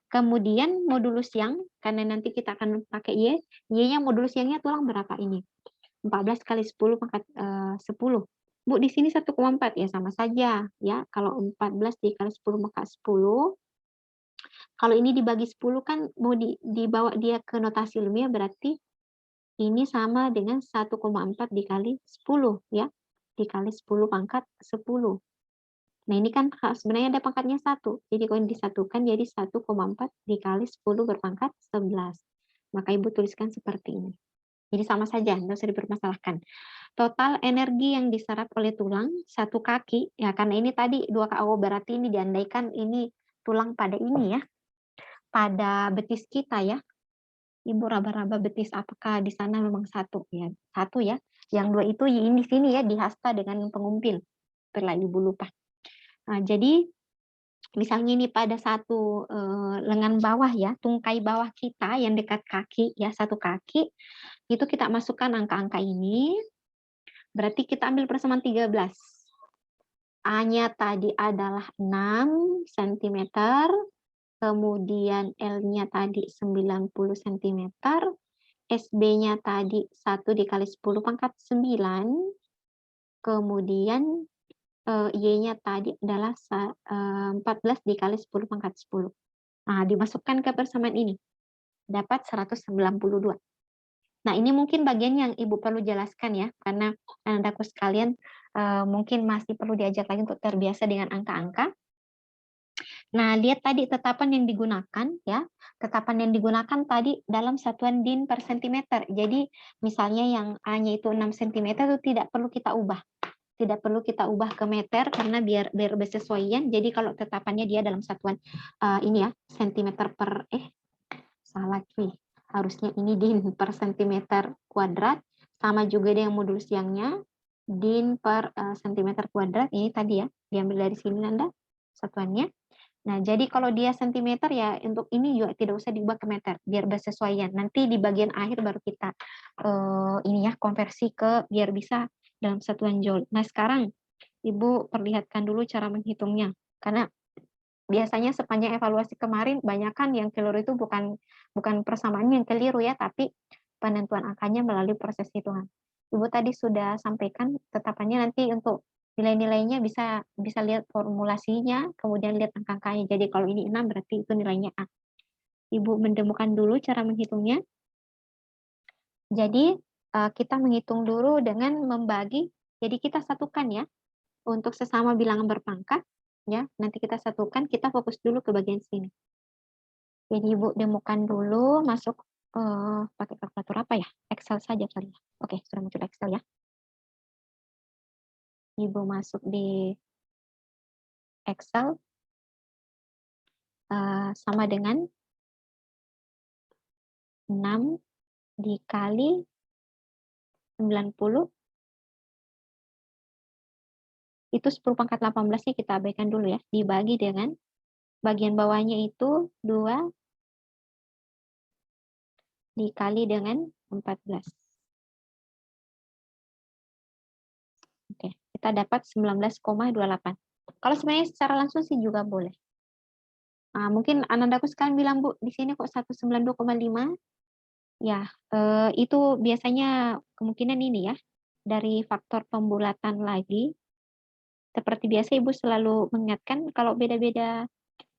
Kemudian modulus yang, karena nanti kita akan pakai Y, Y-nya modulus yang-nya tulang berapa ini? 14 kali 10 pangkat 10. Bu, di sini 1,4 ya, sama saja ya. Kalau 14 dikali 10 pangkat 10, kalau ini dibagi 10 kan mau dibawa dia ke notasi ilmiah, berarti ini sama dengan 1,4 dikali 10 ya. Dikali 10 pangkat 10. Nah, ini kan sebenarnya ada pangkatnya 1. Jadi kalau disatukan jadi 1,4 dikali 10 berpangkat 11. Maka Ibu tuliskan seperti ini. Jadi sama saja, tidak usah dipermasalahkan. Total energi yang diserap oleh tulang satu kaki, ya karena ini tadi 2 KO, berarti ini diandaikan ini tulang pada ini ya, pada betis kita ya. Ibu raba-raba betis, apakah di sana memang satu ya? Satu ya. Yang 2 itu ini sini ya, dihasta dengan pengumpil. Setelah Ibu lupa. Nah, jadi misalnya ini pada satu lengan bawah ya, tungkai bawah kita yang dekat kaki ya, satu kaki, itu kita masukkan angka-angka ini, berarti kita ambil persamaan 13. A-nya tadi adalah 6 cm, kemudian L-nya tadi 90 cm, SB-nya tadi 1 dikali 10 pangkat 9, kemudian Y-nya tadi adalah 14 dikali 10 pangkat 10. Nah, dimasukkan ke persamaan ini. Dapat 192. Nah, ini mungkin bagian yang Ibu perlu jelaskan ya, karena anakku sekalian mungkin masih perlu diajar lagi untuk terbiasa dengan angka-angka. Nah, lihat tadi tetapan yang digunakan ya. Tetapan yang digunakan tadi dalam satuan din per sentimeter. Jadi, misalnya yang A-nya itu 6 cm itu tidak perlu kita ubah. Tidak perlu kita ubah ke meter karena biar bersesuaian. Jadi kalau tetapannya dia dalam satuan ini ya, centimeter per salah cuy. Harusnya ini din per centimeter kuadrat, sama juga dengan modulus yang-nya din per centimeter kuadrat. Ini tadi ya, diambil dari sini Nanda satuannya. Nah, jadi kalau dia centimeter ya untuk ini juga tidak usah diubah ke meter biar bersesuaian. Nanti di bagian akhir baru kita ini ya konversi ke biar bisa dalam satuan joule. Nah, sekarang Ibu perlihatkan dulu cara menghitungnya. Karena biasanya sepanjang evaluasi kemarin banyakkan yang keliru itu bukan persamaannya yang keliru ya, tapi penentuan angkanya melalui proses hitungan. Ibu tadi sudah sampaikan tetapannya, nanti untuk nilai-nilainya bisa lihat formulasinya, kemudian lihat angka-angkanya. Jadi kalau ini 6 berarti itu nilainya A. Ibu menemukan dulu cara menghitungnya. Jadi, kita menghitung dulu dengan membagi, jadi kita satukan ya, untuk sesama bilangan berpangkat, ya, nanti kita satukan, kita fokus dulu ke bagian sini. Jadi Ibu temukan dulu, masuk, pakai kalkulator apa ya? Excel saja kali ya? Oke, sudah muncul Excel ya. Ibu masuk di Excel, sama dengan 6 dikali 90, itu 10 pangkat 18-nya kita abaikan dulu ya, dibagi dengan bagian bawahnya itu 2 dikali dengan 14. Oke, kita dapat 19,28. Kalau sebenarnya secara langsung sih juga boleh. Mungkin anandaku sekarang bilang, Bu, di sini kok 192,5? Ya, itu biasanya kemungkinan ini ya, dari faktor pembulatan lagi. Seperti biasa Ibu selalu mengingatkan kalau beda-beda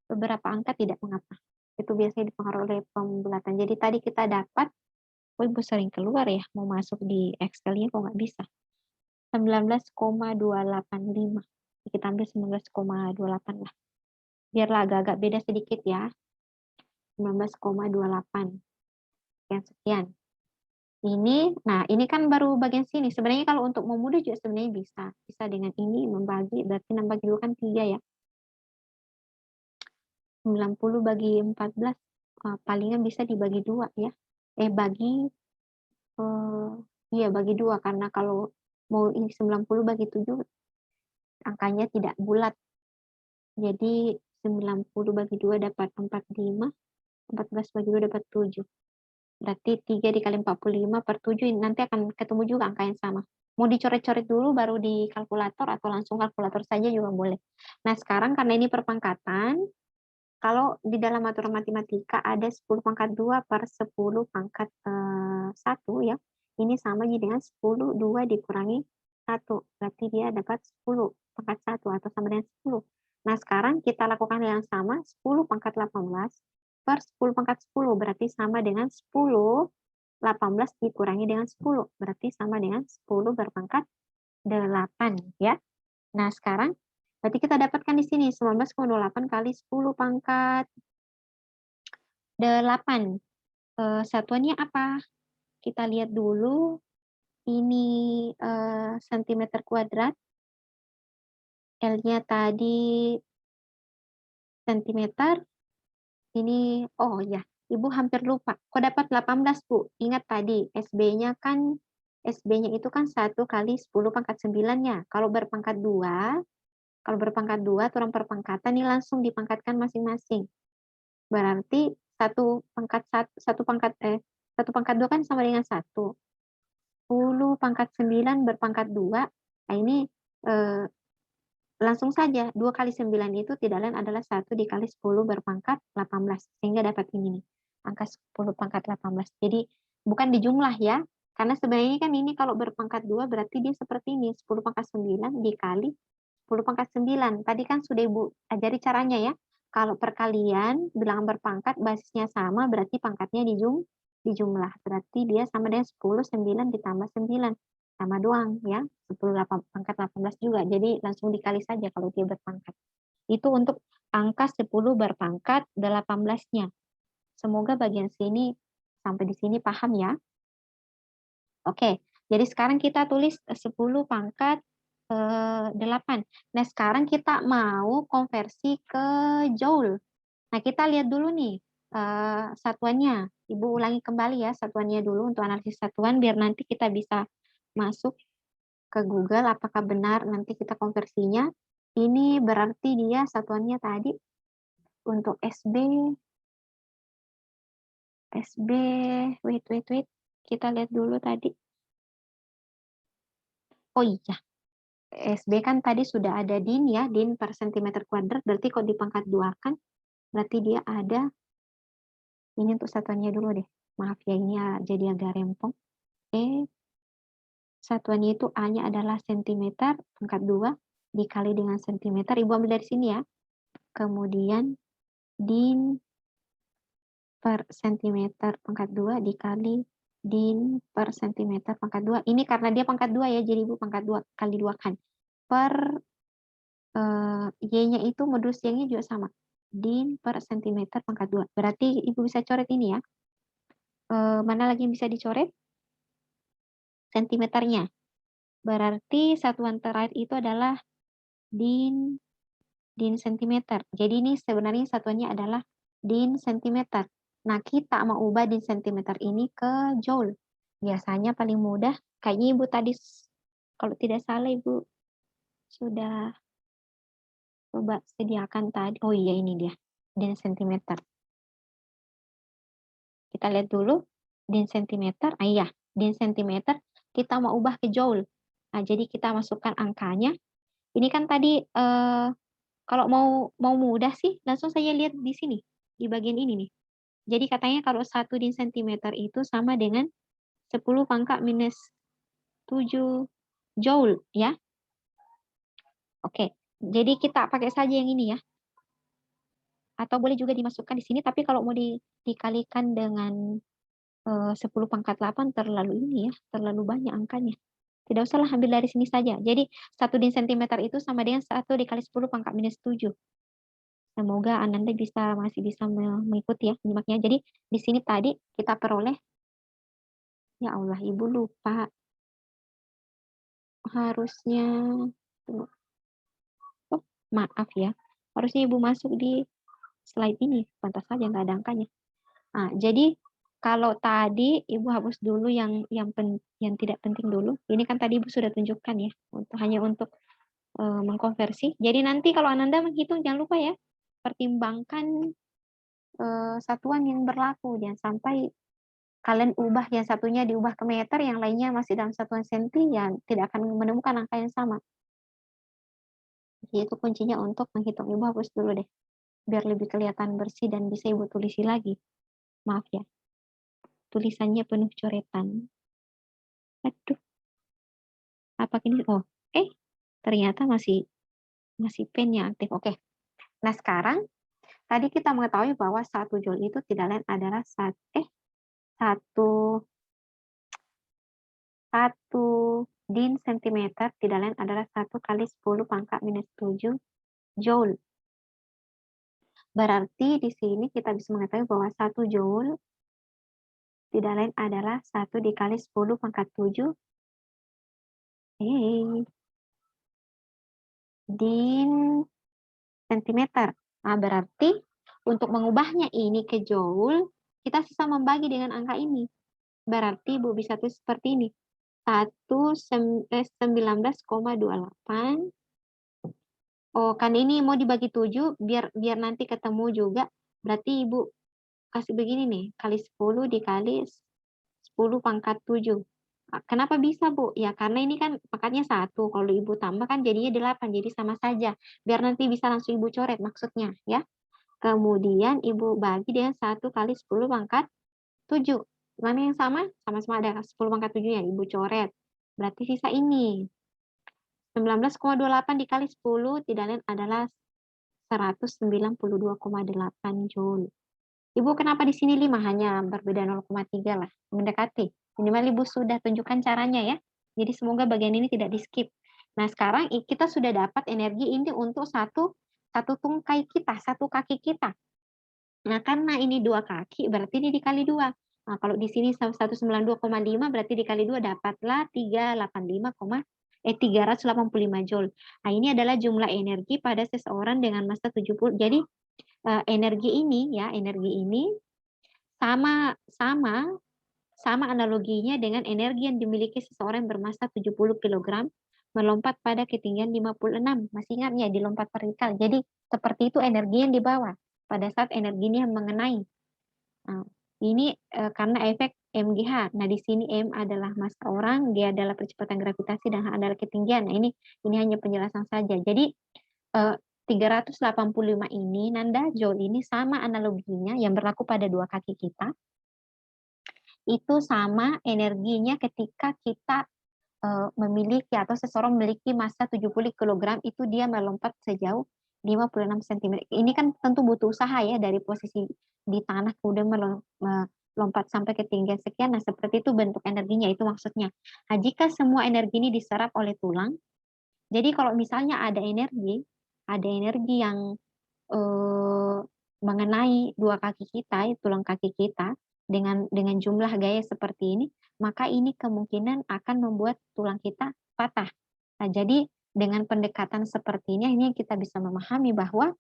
beberapa angka tidak mengapa. Itu biasanya dipengaruhi oleh pembulatan. Jadi tadi kita dapat, oh Ibu sering keluar ya, mau masuk di Excel-nya kok nggak bisa. 19,285. Kita ambil 19,28 lah. Biarlah agak-agak beda sedikit ya. 19,28. Sekian. Ini, nah ini kan baru bagian sini. Sebenarnya kalau untuk memudah juga sebenarnya bisa. Bisa dengan ini membagi, berarti nambah dulu kan 3 ya. 90 bagi 14, palingan bisa dibagi 2 ya. Iya bagi 2, karena kalau mau ini 90 bagi 7, angkanya tidak bulat. Jadi 90 bagi 2 dapat 45, 14 bagi 2 dapat 7. Berarti 3 dikali 45 per 7, nanti akan ketemu juga angka yang sama. Mau dicoret-coret dulu baru di kalkulator atau langsung kalkulator saja juga boleh. Nah sekarang karena ini perpangkatan, kalau di dalam aturan matematika ada 10 pangkat 2 per 10 pangkat 1 ya. Ini sama dengan 10, 2 dikurangi 1. Berarti dia dapat 10 pangkat 1 atau sama dengan 10. Nah sekarang kita lakukan yang sama, 10 pangkat 18 per 10 pangkat 10. Berarti sama dengan 10, 18 dikurangi dengan 10. Berarti sama dengan 10 berpangkat 8 ya. Nah sekarang berarti kita dapatkan di sini 19,28 kali 10 pangkat 8. Satuannya apa? Kita lihat dulu. Ini sentimeter kuadrat. L-nya tadi sentimeter. Ini, oh ya, Ibu hampir lupa. Kok dapat 18, Bu? Ingat tadi, SB-nya kan, SB-nya itu kan 1 kali 10 pangkat 9-nya. Kalau berpangkat 2, turun perpangkatan ini langsung dipangkatkan masing-masing. Berarti satu pangkat 2 kan sama dengan 1. 10 pangkat 9 berpangkat 2. Nah ini langsung saja 2 kali 9 itu tidak lain adalah 1 dikali 10 berpangkat 18. Sehingga dapat ini nih, angka 10 pangkat 18. Jadi bukan di jumlah ya, karena sebenarnya kan ini kalau berpangkat 2 berarti dia seperti ini, 10 pangkat 9 dikali 10 pangkat 9. Tadi kan sudah Ibu ajari caranya ya. Kalau perkalian bilangan berpangkat basisnya sama berarti pangkatnya dijumlah. Berarti dia sama dengan 10, 9 ditambah 9. Sama doang ya. 10 pangkat 18 juga. Jadi langsung dikali saja kalau dia berpangkat. Itu untuk angka 10 berpangkat 18-nya. Semoga bagian sini sampai di sini paham ya. Oke, jadi sekarang kita tulis 10 pangkat 8. Nah, sekarang kita mau konversi ke joule. Nah, kita lihat dulu nih satuannya. Ibu ulangi kembali ya satuannya dulu untuk analisis satuan biar nanti kita bisa masuk ke Google apakah benar nanti kita konversinya. Ini berarti dia satuannya tadi untuk SB, wait. Kita lihat dulu tadi. Oh iya, SB kan tadi sudah ada din ya, din per centimeter kuadrat, berarti kalau dipangkat 2 kan, berarti dia ada, ini untuk satuannya dulu deh, maaf ya ini jadi agak rempong. Satuannya itu A-nya adalah centimeter, pangkat 2, dikali dengan centimeter, Ibu ambil dari sini ya. Kemudian din per sentimeter pangkat 2 dikali din per sentimeter pangkat 2. Ini karena dia pangkat 2 ya, jadi Ibu pangkat 2 kali 2 kan. Per Y-nya itu modulus Y-nya juga sama. Din per sentimeter pangkat 2. Berarti Ibu bisa coret ini ya. Mana lagi yang bisa dicoret? Sentimeternya. Berarti satuan terakhir itu adalah din sentimeter. Jadi ini sebenarnya satuannya adalah din sentimeter. Nah, kita mau ubah din sentimeter ini ke joule. Biasanya paling mudah, kayaknya Ibu tadi, kalau tidak salah Ibu sudah coba sediakan tadi. Oh iya, ini dia, din sentimeter. Kita lihat dulu, din sentimeter. Iya, din sentimeter kita mau ubah ke joule. Nah, jadi kita masukkan angkanya. Ini kan tadi kalau mau mudah sih, langsung saya lihat di sini, di bagian ini nih. Jadi katanya kalau 1 din sentimeter itu sama dengan 10 pangkat minus 7 joule ya. Oke, jadi kita pakai saja yang ini ya. Atau boleh juga dimasukkan di sini, tapi kalau mau dikalikan dengan 10 pangkat 8 terlalu ini ya, terlalu banyak angkanya. Tidak usahlah, ambil dari sini saja. Jadi 1 din sentimeter itu sama dengan 1 dikali 10 pangkat minus 7. Semoga Ananda masih bisa mengikuti ya menyimaknya. Jadi di sini tadi kita peroleh, ya Allah Ibu lupa. Harusnya, oh maaf ya. Harusnya Ibu masuk di slide ini. Pantas saja nggak ada angkanya. Nah, jadi kalau tadi Ibu hapus dulu yang tidak penting dulu. Ini kan tadi Ibu sudah tunjukkan ya, hanya untuk mengkonversi. Jadi nanti kalau Ananda menghitung jangan lupa ya, pertimbangkan satuan yang berlaku. Jangan sampai kalian ubah yang satunya diubah ke meter, yang lainnya masih dalam satuan senti, ya tidak akan menemukan angka yang sama. Jadi itu kuncinya untuk menghitung. Ibu hapus dulu deh, biar lebih kelihatan bersih dan bisa Ibu tulisi lagi. Maaf ya, tulisannya penuh coretan. Aduh, apa ini? Oh, ternyata masih pennya aktif. Oke. Nah, sekarang tadi kita mengetahui bahwa 1 joule itu tidak lain adalah 1 din sentimeter tidak lain adalah 1 kali 10 pangkat minus 7 joule. Berarti di sini kita bisa mengetahui bahwa 1 joule tidak lain adalah 1 dikali 10 pangkat 7 din sentimeter. Nah, berarti untuk mengubahnya ini ke joule, kita bisa membagi dengan angka ini. Berarti Ibu bisa tulis seperti ini. 19,28. Oh, kan ini mau dibagi 7, biar nanti ketemu juga. Berarti Ibu kasih begini nih, kali 10 dikali 10 pangkat 7. Kenapa bisa, Bu? Ya, karena ini kan pangkatnya 1. Kalau Ibu tambah kan jadinya 8, jadi sama saja. Biar nanti bisa langsung Ibu coret maksudnya, ya. Kemudian Ibu bagi dengan 1 kali 10 pangkat 7. Mana yang sama? Sama-sama ada 10 pangkat 7-nya. Ibu coret. Berarti sisa ini. 19,28 dikali 10 tidak lain adalah 192,8 joule. Ibu kenapa di sini 5? Hanya berbeda 0,3 lah. Mendekati. Minimal Ibu sudah tunjukkan caranya ya. Jadi semoga bagian ini tidak di skip. Nah, sekarang kita sudah dapat energi ini untuk satu tungkai kita, satu kaki kita. Nah, karena ini 2 kaki, berarti ini dikali 2. Nah, kalau di sini 192,5 berarti dikali 2 dapatlah 385 joule. Nah, ini adalah jumlah energi pada seseorang dengan massa 70. Jadi energi ini sama analoginya dengan energi yang dimiliki seseorang yang bermassa 70 kg melompat pada ketinggian 56. Masih ingat ya, di lompat vertikal. Jadi seperti itu energi yang dibawa pada saat energi ini mengenai. Nah, ini karena efek MGH. Nah, di sini M adalah massa orang, G adalah percepatan gravitasi, dan H adalah ketinggian. Nah, ini hanya penjelasan saja. Jadi 385 ini, Nanda, joule ini sama analoginya yang berlaku pada 2 kaki kita. Itu sama energinya ketika kita memiliki atau seseorang memiliki massa 70 kg, itu dia melompat sejauh 56 cm. Ini kan tentu butuh usaha ya dari posisi di tanah kemudian melompat sampai ketinggian sekian. Nah, seperti itu bentuk energinya, itu maksudnya. Nah, jika semua energi ini diserap oleh tulang, jadi kalau misalnya ada energi yang mengenai dua kaki kita, tulang kaki kita dengan jumlah gaya seperti ini, maka ini kemungkinan akan membuat tulang kita patah. Nah, jadi dengan pendekatan seperti ini kita bisa memahami bahwa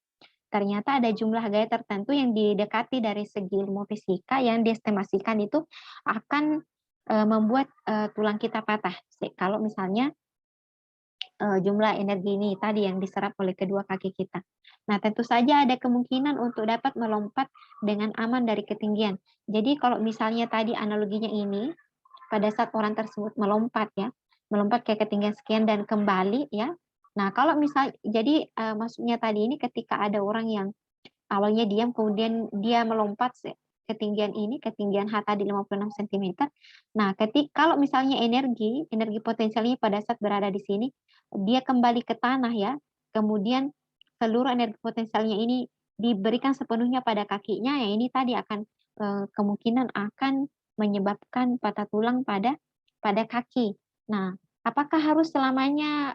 ternyata ada jumlah gaya tertentu yang didekati dari segi ilmu fisika yang diestimasikan itu akan membuat tulang kita patah. Kalau misalnya jumlah energi ini tadi yang diserap oleh kedua kaki kita. Nah, tentu saja ada kemungkinan untuk dapat melompat dengan aman dari ketinggian. Jadi kalau misalnya tadi analoginya ini, pada saat orang tersebut melompat ya, melompat ke ketinggian sekian dan kembali ya. Nah, kalau misal jadi maksudnya tadi ini ketika ada orang yang awalnya diam kemudian dia melompat ketinggian ini, ketinggian H tadi 56 cm. Nah, kalau misalnya energi potensialnya pada saat berada di sini, dia kembali ke tanah ya, kemudian seluruh energi potensialnya ini diberikan sepenuhnya pada kakinya, ya ini tadi akan kemungkinan akan menyebabkan patah tulang pada kaki. Nah, apakah harus selamanya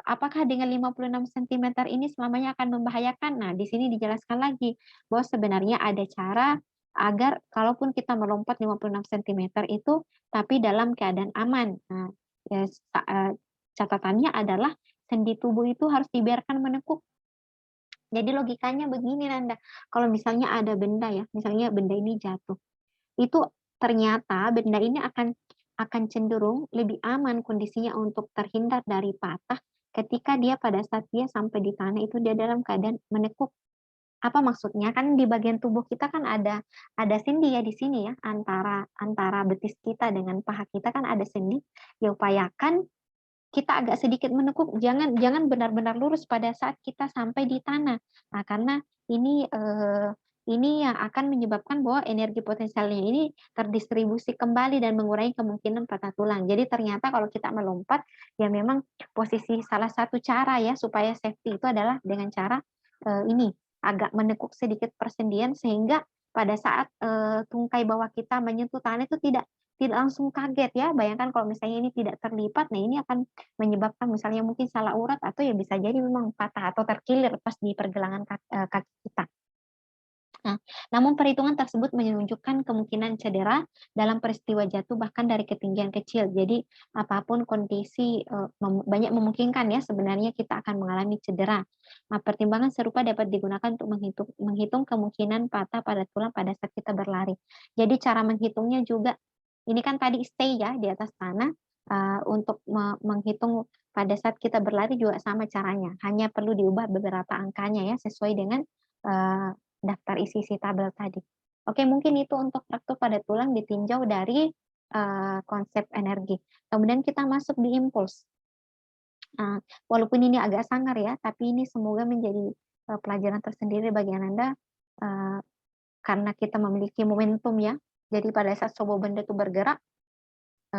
apakah dengan 56 cm ini selamanya akan membahayakan? Nah, di sini dijelaskan lagi bahwa sebenarnya ada cara agar kalaupun kita melompat 56 cm itu tapi dalam keadaan aman. Nah, ya, catatannya adalah sendi tubuh itu harus dibiarkan menekuk. Jadi logikanya begini Nanda, kalau misalnya ada benda ya, misalnya benda ini jatuh, itu ternyata benda ini akan cenderung lebih aman kondisinya untuk terhindar dari patah ketika dia pada saat dia sampai di tanah itu dia dalam keadaan menekuk. Apa maksudnya? Kan di bagian tubuh kita kan ada sendi ya di sini ya, antara betis kita dengan paha kita kan ada sendi. Ya upayakan kita agak sedikit menekuk, jangan benar-benar lurus pada saat kita sampai di tanah. Nah, karena ini yang akan menyebabkan bahwa energi potensialnya ini terdistribusi kembali dan mengurangi kemungkinan patah tulang. Jadi ternyata kalau kita melompat, ya memang posisi salah satu cara ya supaya safety itu adalah dengan cara ini agak menekuk sedikit persendian sehingga pada saat tungkai bawah kita menyentuh tanah itu tidak langsung kaget ya. Bayangkan kalau misalnya ini tidak terlipat, nah ini akan menyebabkan misalnya mungkin salah urat atau ya bisa jadi memang patah atau terkilir pas di pergelangan kaki kita. Nah, namun perhitungan tersebut menunjukkan kemungkinan cedera dalam peristiwa jatuh bahkan dari ketinggian kecil. Jadi apapun kondisi banyak memungkinkan ya sebenarnya kita akan mengalami cedera. Nah, pertimbangan serupa dapat digunakan untuk menghitung kemungkinan patah pada tulang pada saat kita berlari. Jadi cara menghitungnya juga ini kan tadi stay ya di atas tanah untuk menghitung pada saat kita berlari juga sama caranya. Hanya perlu diubah beberapa angkanya ya sesuai dengan daftar isi tabel tadi. Oke, mungkin itu untuk fraktur pada tulang ditinjau dari konsep energi. Kemudian kita masuk di impuls. Walaupun ini agak sangar ya, tapi ini semoga menjadi pelajaran tersendiri bagi Anda karena kita memiliki momentum ya. Jadi pada saat sebuah benda itu bergerak,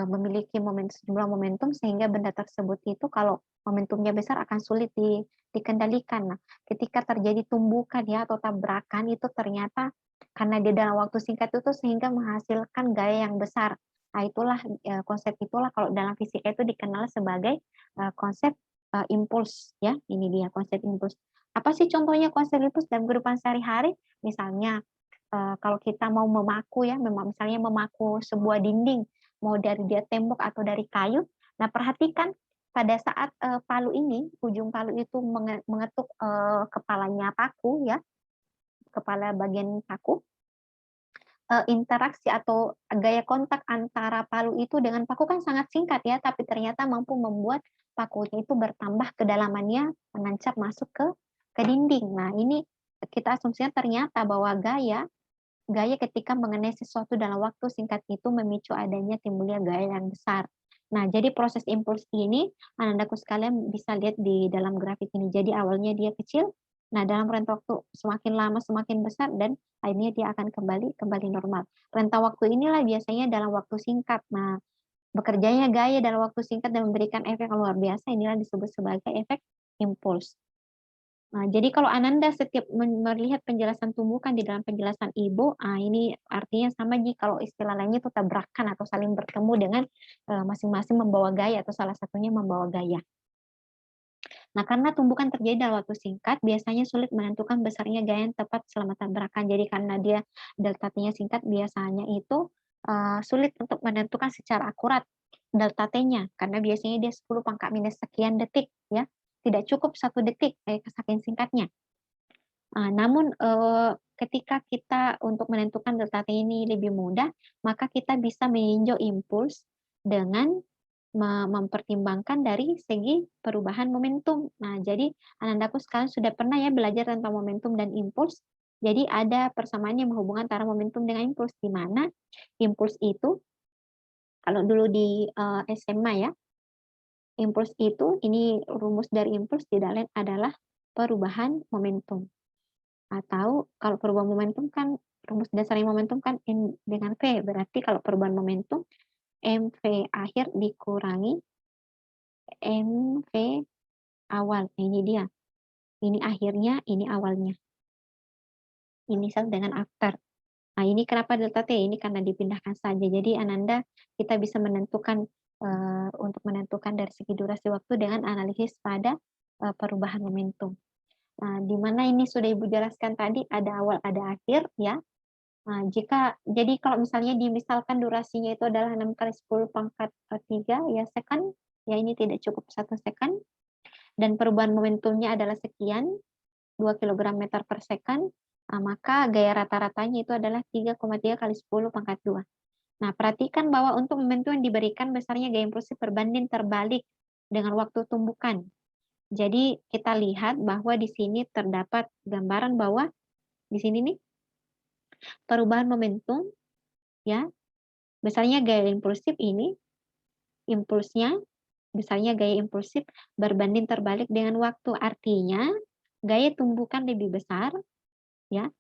memiliki sejumlah momentum sehingga benda tersebut itu kalau momentumnya besar akan sulit dikendalikan. Nah, ketika terjadi tumbukan ya atau tabrakan itu ternyata karena dia dalam waktu singkat itu sehingga menghasilkan gaya yang besar. Nah, itulah konsep itulah kalau dalam fisika itu dikenal sebagai konsep impuls ya. Ini dia konsep impuls. Apa sih contohnya konsep impuls dalam kehidupan sehari-hari? Misalnya kalau kita mau memaku ya, misalnya memaku sebuah dinding, mau dari dia tembok atau dari kayu. Nah, perhatikan pada saat palu ini, ujung palu itu mengetuk kepalanya paku ya, kepala bagian paku, interaksi atau gaya kontak antara palu itu dengan paku kan sangat singkat ya, tapi ternyata mampu membuat pakunya itu bertambah kedalamannya, menancap masuk ke dinding. Nah, ini kita asumsikan ternyata bahwa gaya ketika mengenai sesuatu dalam waktu singkat itu memicu adanya timbulnya gaya yang besar. Nah, jadi proses impuls ini, anandaku sekalian bisa lihat di dalam grafik ini. Jadi awalnya dia kecil, nah dalam rentang waktu semakin lama semakin besar dan akhirnya dia akan kembali normal. Rentang waktu inilah biasanya dalam waktu singkat. Nah, bekerjanya gaya dalam waktu singkat dan memberikan efek yang luar biasa inilah disebut sebagai efek impuls. Nah, jadi kalau Ananda setiap melihat penjelasan tumbukan di dalam penjelasan Ibu, ini artinya sama Ji, kalau istilah lainnya itu tabrakan atau saling bertemu dengan masing-masing membawa gaya atau salah satunya membawa gaya. Nah, karena tumbukan terjadi dalam waktu singkat, biasanya sulit menentukan besarnya gaya yang tepat selama tabrakan. Jadi karena dia delta T-nya singkat, biasanya itu sulit untuk menentukan secara akurat delta T-nya, karena biasanya dia 10 pangkat minus sekian detik, ya. Tidak cukup 1 detik, saking singkatnya. Namun ketika kita untuk menentukan delta T ini lebih mudah, maka kita bisa meninjau impuls dengan mempertimbangkan dari segi perubahan momentum. Nah, jadi Anandaku sekarang sudah pernah ya belajar tentang momentum dan impuls. Jadi ada persamaan yang menghubungkan antara momentum dengan impuls, di mana impuls itu kalau dulu di SMA ya, impuls itu ini rumus dari impuls tidak lain adalah perubahan momentum. Atau kalau perubahan momentum kan rumus dasarnya momentum kan M dengan V, berarti kalau perubahan momentum MV akhir dikurangi MV awal. Nah, ini dia. Ini akhirnya, ini awalnya. Ini sama dengan after. Nah, ini kenapa delta T? Ini karena dipindahkan saja. Jadi Ananda kita bisa menentukan untuk menentukan dari segi durasi waktu dengan analisis pada perubahan momentum. Nah, di mana ini sudah Ibu jelaskan tadi, ada awal, ada akhir, ya. Nah, jadi kalau misalnya dimisalkan durasinya itu adalah 6 kali 10 pangkat 3 ya second, ya ini tidak cukup 1 second, dan perubahan momentumnya adalah sekian, 2 kg meter per second, maka gaya rata-ratanya itu adalah 3,3 kali 10 pangkat 2. Nah, perhatikan bahwa untuk momentum yang diberikan besarnya gaya impulsif berbanding terbalik dengan waktu tumbukan. Jadi kita lihat bahwa di sini terdapat gambaran bahwa di sini nih perubahan momentum ya besarnya gaya impulsif ini impulsnya besarnya gaya impulsif berbanding terbalik dengan waktu, artinya gaya tumbukan lebih besar ya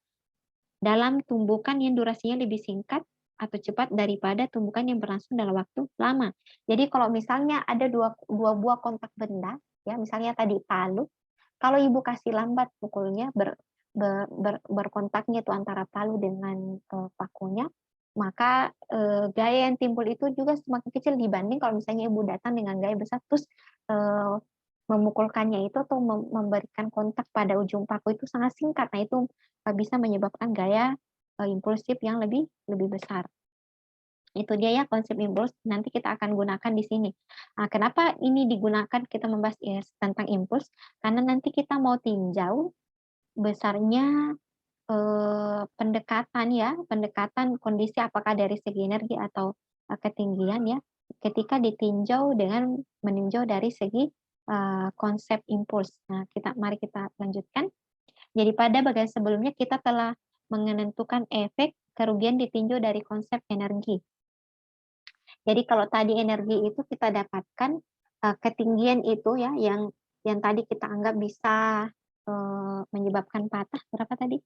dalam tumbukan yang durasinya lebih singkat atau cepat daripada tumbukan yang berlangsung dalam waktu lama. Jadi kalau misalnya ada dua buah kontak benda, ya misalnya tadi palu, kalau ibu kasih lambat pukulnya berkontaknya itu antara palu dengan pakunya, maka gaya yang timbul itu juga semakin kecil dibanding kalau misalnya ibu datang dengan gaya besar terus memukulkannya itu atau memberikan kontak pada ujung paku itu sangat singkat. Nah, itu bisa menyebabkan gaya impulsif yang lebih besar. Itu dia ya konsep impuls, nanti kita akan gunakan di sini. Kenapa ini digunakan kita membahas tentang impuls? Karena nanti kita mau tinjau besarnya pendekatan kondisi apakah dari segi energi atau ketinggian ya, ketika ditinjau dengan meninjau dari segi konsep impuls. Nah, mari kita lanjutkan. Jadi pada bagian sebelumnya kita telah menentukan efek kerugian ditinjau dari konsep energi. Jadi kalau tadi energi itu kita dapatkan ketinggian itu ya yang tadi kita anggap bisa menyebabkan patah berapa tadi?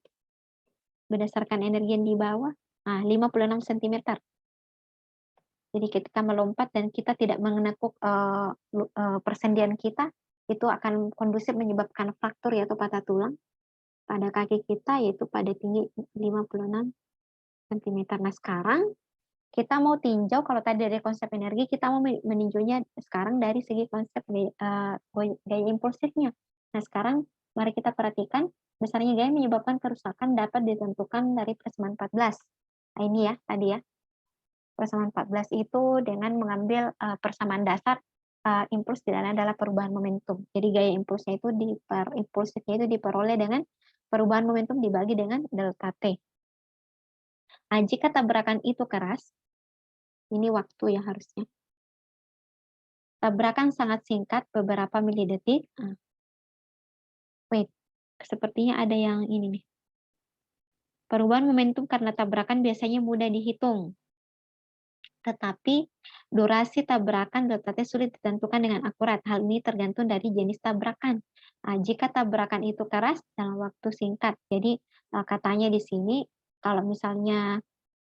Berdasarkan energi yang di bawah, 56 cm. Jadi ketika melompat dan kita tidak menekuk persendian kita, itu akan kondusif menyebabkan fraktur yaitu patah tulang pada kaki kita yaitu pada tinggi 56 cm. Nah, sekarang kita mau tinjau kalau tadi dari konsep energi, kita mau meninjaunya sekarang dari segi konsep gaya impulsifnya. Nah, sekarang mari kita perhatikan besarnya gaya menyebabkan kerusakan dapat ditentukan dari persamaan 14. Nah, ini ya tadi ya. Persamaan 14 itu dengan mengambil persamaan dasar impuls di dalamnya adalah perubahan momentum. Jadi gaya impulsnya itu impulsifnya itu diperoleh dengan perubahan momentum dibagi dengan delta T. Nah, jika tabrakan itu keras, ini waktu ya harusnya. Tabrakan sangat singkat, beberapa milidetik. Wait, sepertinya ada yang ini nih. Perubahan momentum karena tabrakan biasanya mudah dihitung. Tetapi durasi tabrakan delta T sulit ditentukan dengan akurat. Hal ini tergantung dari jenis tabrakan. Jika tabrakan itu keras dalam waktu singkat. Jadi katanya di sini kalau misalnya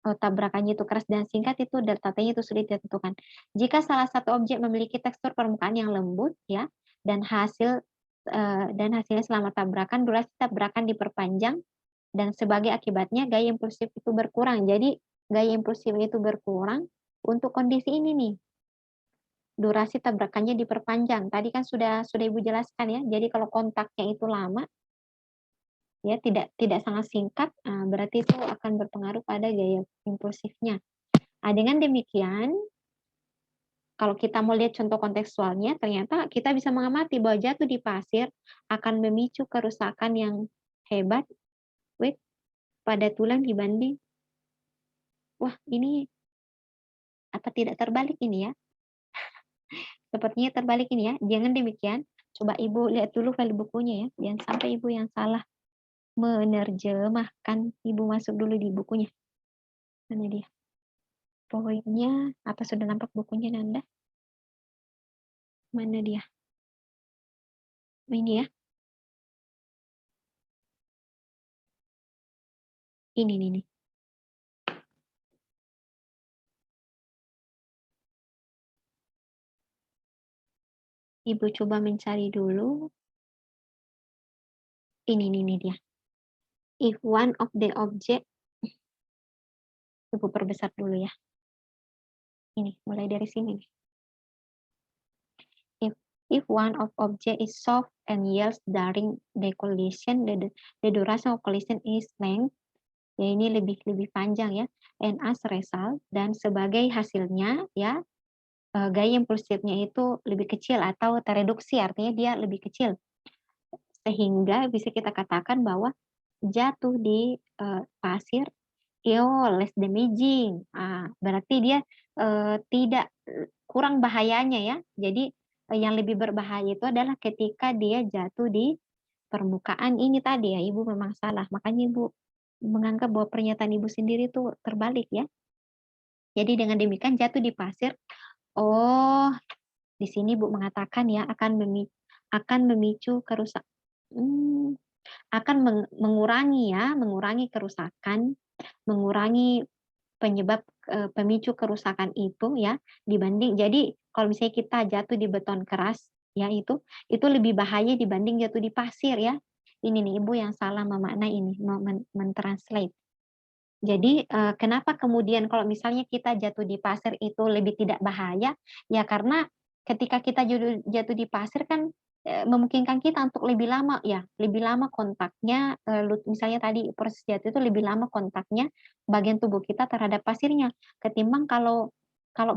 tabrakannya itu keras dan singkat itu delta T-nya itu sulit ditentukan. Jika salah satu objek memiliki tekstur permukaan yang lembut ya dan hasil dan hasilnya selama tabrakan, durasi tabrakan diperpanjang, dan sebagai akibatnya gaya impulsif itu berkurang. Jadi gaya impulsif itu berkurang untuk kondisi ini nih, durasi tabrakannya diperpanjang. Tadi kan sudah Ibu jelaskan ya. Jadi kalau kontaknya itu lama, ya tidak sangat singkat, berarti itu akan berpengaruh pada gaya impulsifnya. Dengan demikian, kalau kita mau lihat contoh kontekstualnya, ternyata kita bisa mengamati bahwa jatuh di pasir akan memicu kerusakan yang hebat pada tulang dibanding, wah ini apa tidak terbalik ini ya? Sepertinya terbalik ini ya. Jangan demikian. Coba Ibu lihat dulu file bukunya ya. Jangan sampai Ibu yang salah menerjemahkan. Ibu masuk dulu di bukunya. Mana dia? Poinnya, apa sudah nampak bukunya Nanda? Mana dia? Ini ya. Ini nih. Ibu coba mencari dulu. Ini dia. If one of the object, Ibu perbesar dulu ya. Ini, mulai dari sini nih. If one of object is soft and yields during the collision, the duration of collision is length. Ya ini lebih panjang ya. And as a result, dan sebagai hasilnya ya, gaya impulsifnya itu lebih kecil atau tereduksi, artinya dia lebih kecil. Sehingga bisa kita katakan bahwa jatuh di pasir less damaging. Berarti dia tidak kurang bahayanya ya. Jadi yang lebih berbahaya itu adalah ketika dia jatuh di permukaan ini tadi ya. Ibu memang salah. Makanya Ibu menganggap bahwa pernyataan Ibu sendiri itu terbalik ya. Jadi dengan demikian jatuh di pasir, di sini Bu mengatakan ya akan memicu kerusakan, akan mengurangi kerusakan, mengurangi penyebab pemicu kerusakan itu ya dibanding, jadi kalau misalnya kita jatuh di beton keras ya itu lebih bahaya dibanding jatuh di pasir ya. Ini nih Ibu yang salah memaknai ini, mentranslate. Jadi kenapa kemudian kalau misalnya kita jatuh di pasir itu lebih tidak bahaya? Ya karena ketika kita jatuh di pasir kan memungkinkan kita untuk lebih lama ya, lebih lama kontaknya, misalnya tadi proses jatuh itu lebih lama kontaknya bagian tubuh kita terhadap pasirnya ketimbang kalau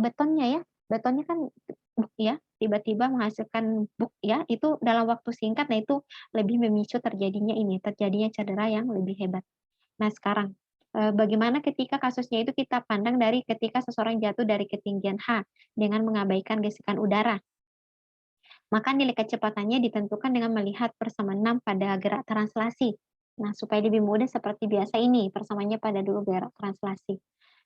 betonnya ya, betonnya kan buk ya, tiba-tiba menghasilkan buk ya, itu dalam waktu singkat, nah itu lebih memicu terjadinya cedera yang lebih hebat. Nah sekarang, bagaimana ketika kasusnya itu kita pandang dari ketika seseorang jatuh dari ketinggian H dengan mengabaikan gesekan udara. Maka nilai kecepatannya ditentukan dengan melihat persamaan 6 pada gerak translasi. Nah, supaya lebih mudah seperti biasa ini, persamaannya pada dulu gerak translasi.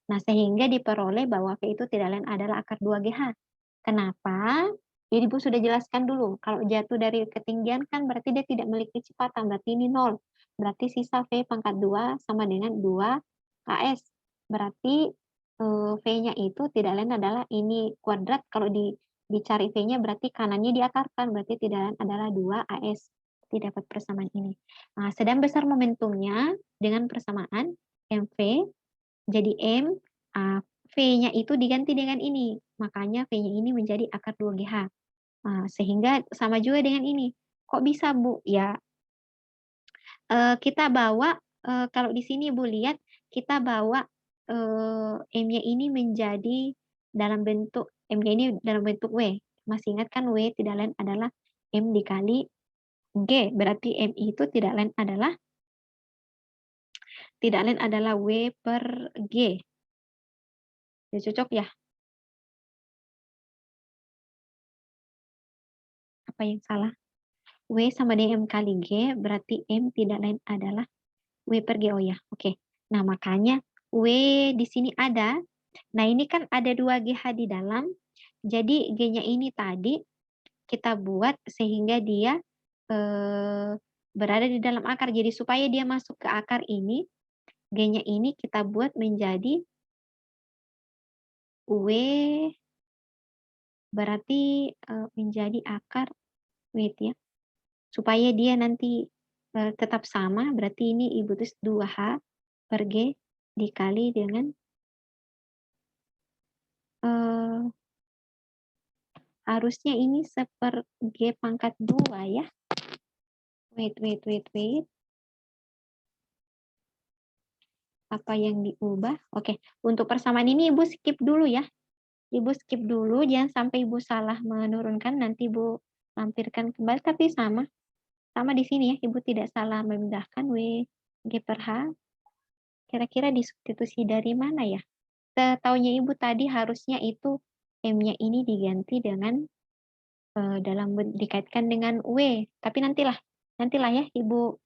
Nah, sehingga diperoleh bahwa V itu tidak lain adalah akar 2GH. Kenapa? Jadi Ibu sudah jelaskan dulu, kalau jatuh dari ketinggian kan berarti dia tidak memiliki kecepatan, berarti ini 0. Berarti sisa V pangkat 2 sama dengan 2 KS. Berarti V-nya itu tidak lain adalah ini kuadrat, kalau dicari V-nya berarti kanannya diakarkan, berarti tidak lain adalah 2 AS. Dapat persamaan ini. Nah, sedang besar momentumnya dengan persamaan MV, jadi M, V-nya itu diganti dengan ini. Makanya V-nya ini menjadi akar 2GH. Sehingga sama juga dengan ini. Kok bisa, Bu? Ya, kita bawa, kalau di sini Bu lihat, kita bawa M-nya ini menjadi dalam bentuk, M-nya ini dalam bentuk W. Masih ingat kan W tidak lain adalah M dikali G. Berarti M itu tidak lain adalah W per G. Ya, cocok ya? Apa yang salah? W sama dengan M kali G, berarti M tidak lain adalah W per G. Oh ya, oke. Nah, makanya W di sini ada. Nah, ini kan ada 2GH di dalam. Jadi G-nya ini tadi kita buat sehingga dia berada di dalam akar. Jadi supaya dia masuk ke akar ini, G-nya ini kita buat menjadi W, berarti menjadi akar, wait ya. supaya dia nanti tetap sama, berarti ini Ibu tulis 2H per G dikali dengan harusnya ini seper G pangkat 2 ya. Wait. Apa yang diubah? Oke, untuk persamaan ini Ibu skip dulu ya. Ibu skip dulu, jangan sampai Ibu salah menurunkan, nanti Ibu lampirkan kembali, tapi sama. Sama di sini ya, Ibu tidak salah memindahkan W, G per H. Kira-kira disubstitusi dari mana ya? Setaunya Ibu tadi harusnya itu M-nya ini diganti dengan dikaitkan dengan W, tapi nantilah ya Ibu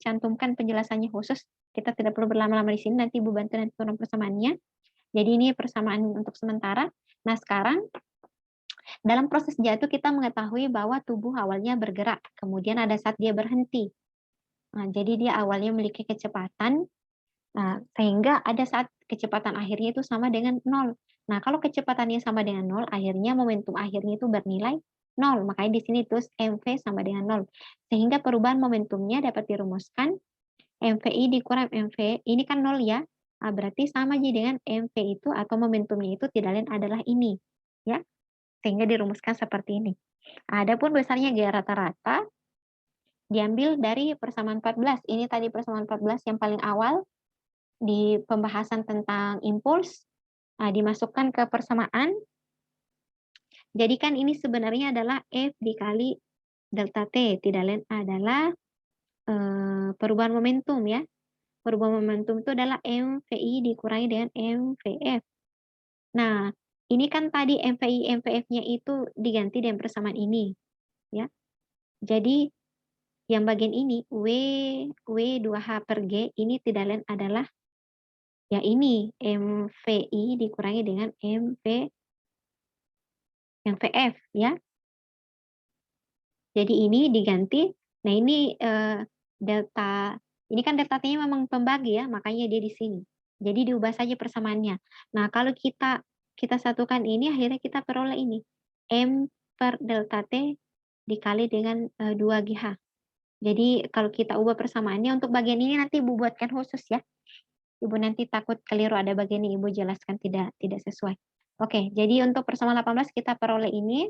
cantumkan penjelasannya khusus. Kita tidak perlu berlama-lama di sini, nanti Ibu bantu nanti turun persamaannya. Jadi ini persamaan untuk sementara. Nah, sekarang dalam proses jatuh kita mengetahui bahwa tubuh awalnya bergerak, kemudian ada saat dia berhenti. Nah, jadi dia awalnya memiliki kecepatan, sehingga ada saat kecepatan akhirnya itu sama dengan 0. Nah, kalau kecepatannya sama dengan 0, akhirnya momentum akhirnya itu bernilai 0. Makanya di sini terus MV sama dengan 0. Sehingga perubahan momentumnya dapat dirumuskan MVI dikurang MV, ini kan 0 ya. Berarti sama aja dengan MV itu atau momentumnya itu tidak lain adalah ini. Ya, sehingga dirumuskan seperti ini. Adapun besarnya G rata-rata diambil dari persamaan 14. Ini tadi persamaan 14 yang paling awal di pembahasan tentang impuls, dimasukkan ke persamaan. Jadi kan ini sebenarnya adalah F dikali delta T, tidak lain adalah perubahan momentum ya. Perubahan momentum itu adalah MVI dikurangi dengan MVF. Nah, ini kan tadi MVI, MVF-nya itu diganti dengan persamaan ini. Ya. Jadi, yang bagian ini, W2H per G, ini tidak lain adalah ya ini, MVI dikurangi dengan MVF. Ya. Jadi ini diganti. Nah, ini delta, ini kan delta T-nya memang pembagi ya, makanya dia di sini. Jadi diubah saja persamaannya. Nah, kalau kita satukan ini, akhirnya kita peroleh ini. M per delta T dikali dengan 2GH. Jadi kalau kita ubah persamaannya, untuk bagian ini nanti Ibu buatkan khusus ya. Ibu nanti takut keliru ada bagian yang Ibu jelaskan tidak sesuai. Oke, jadi untuk persamaan 18 kita peroleh ini.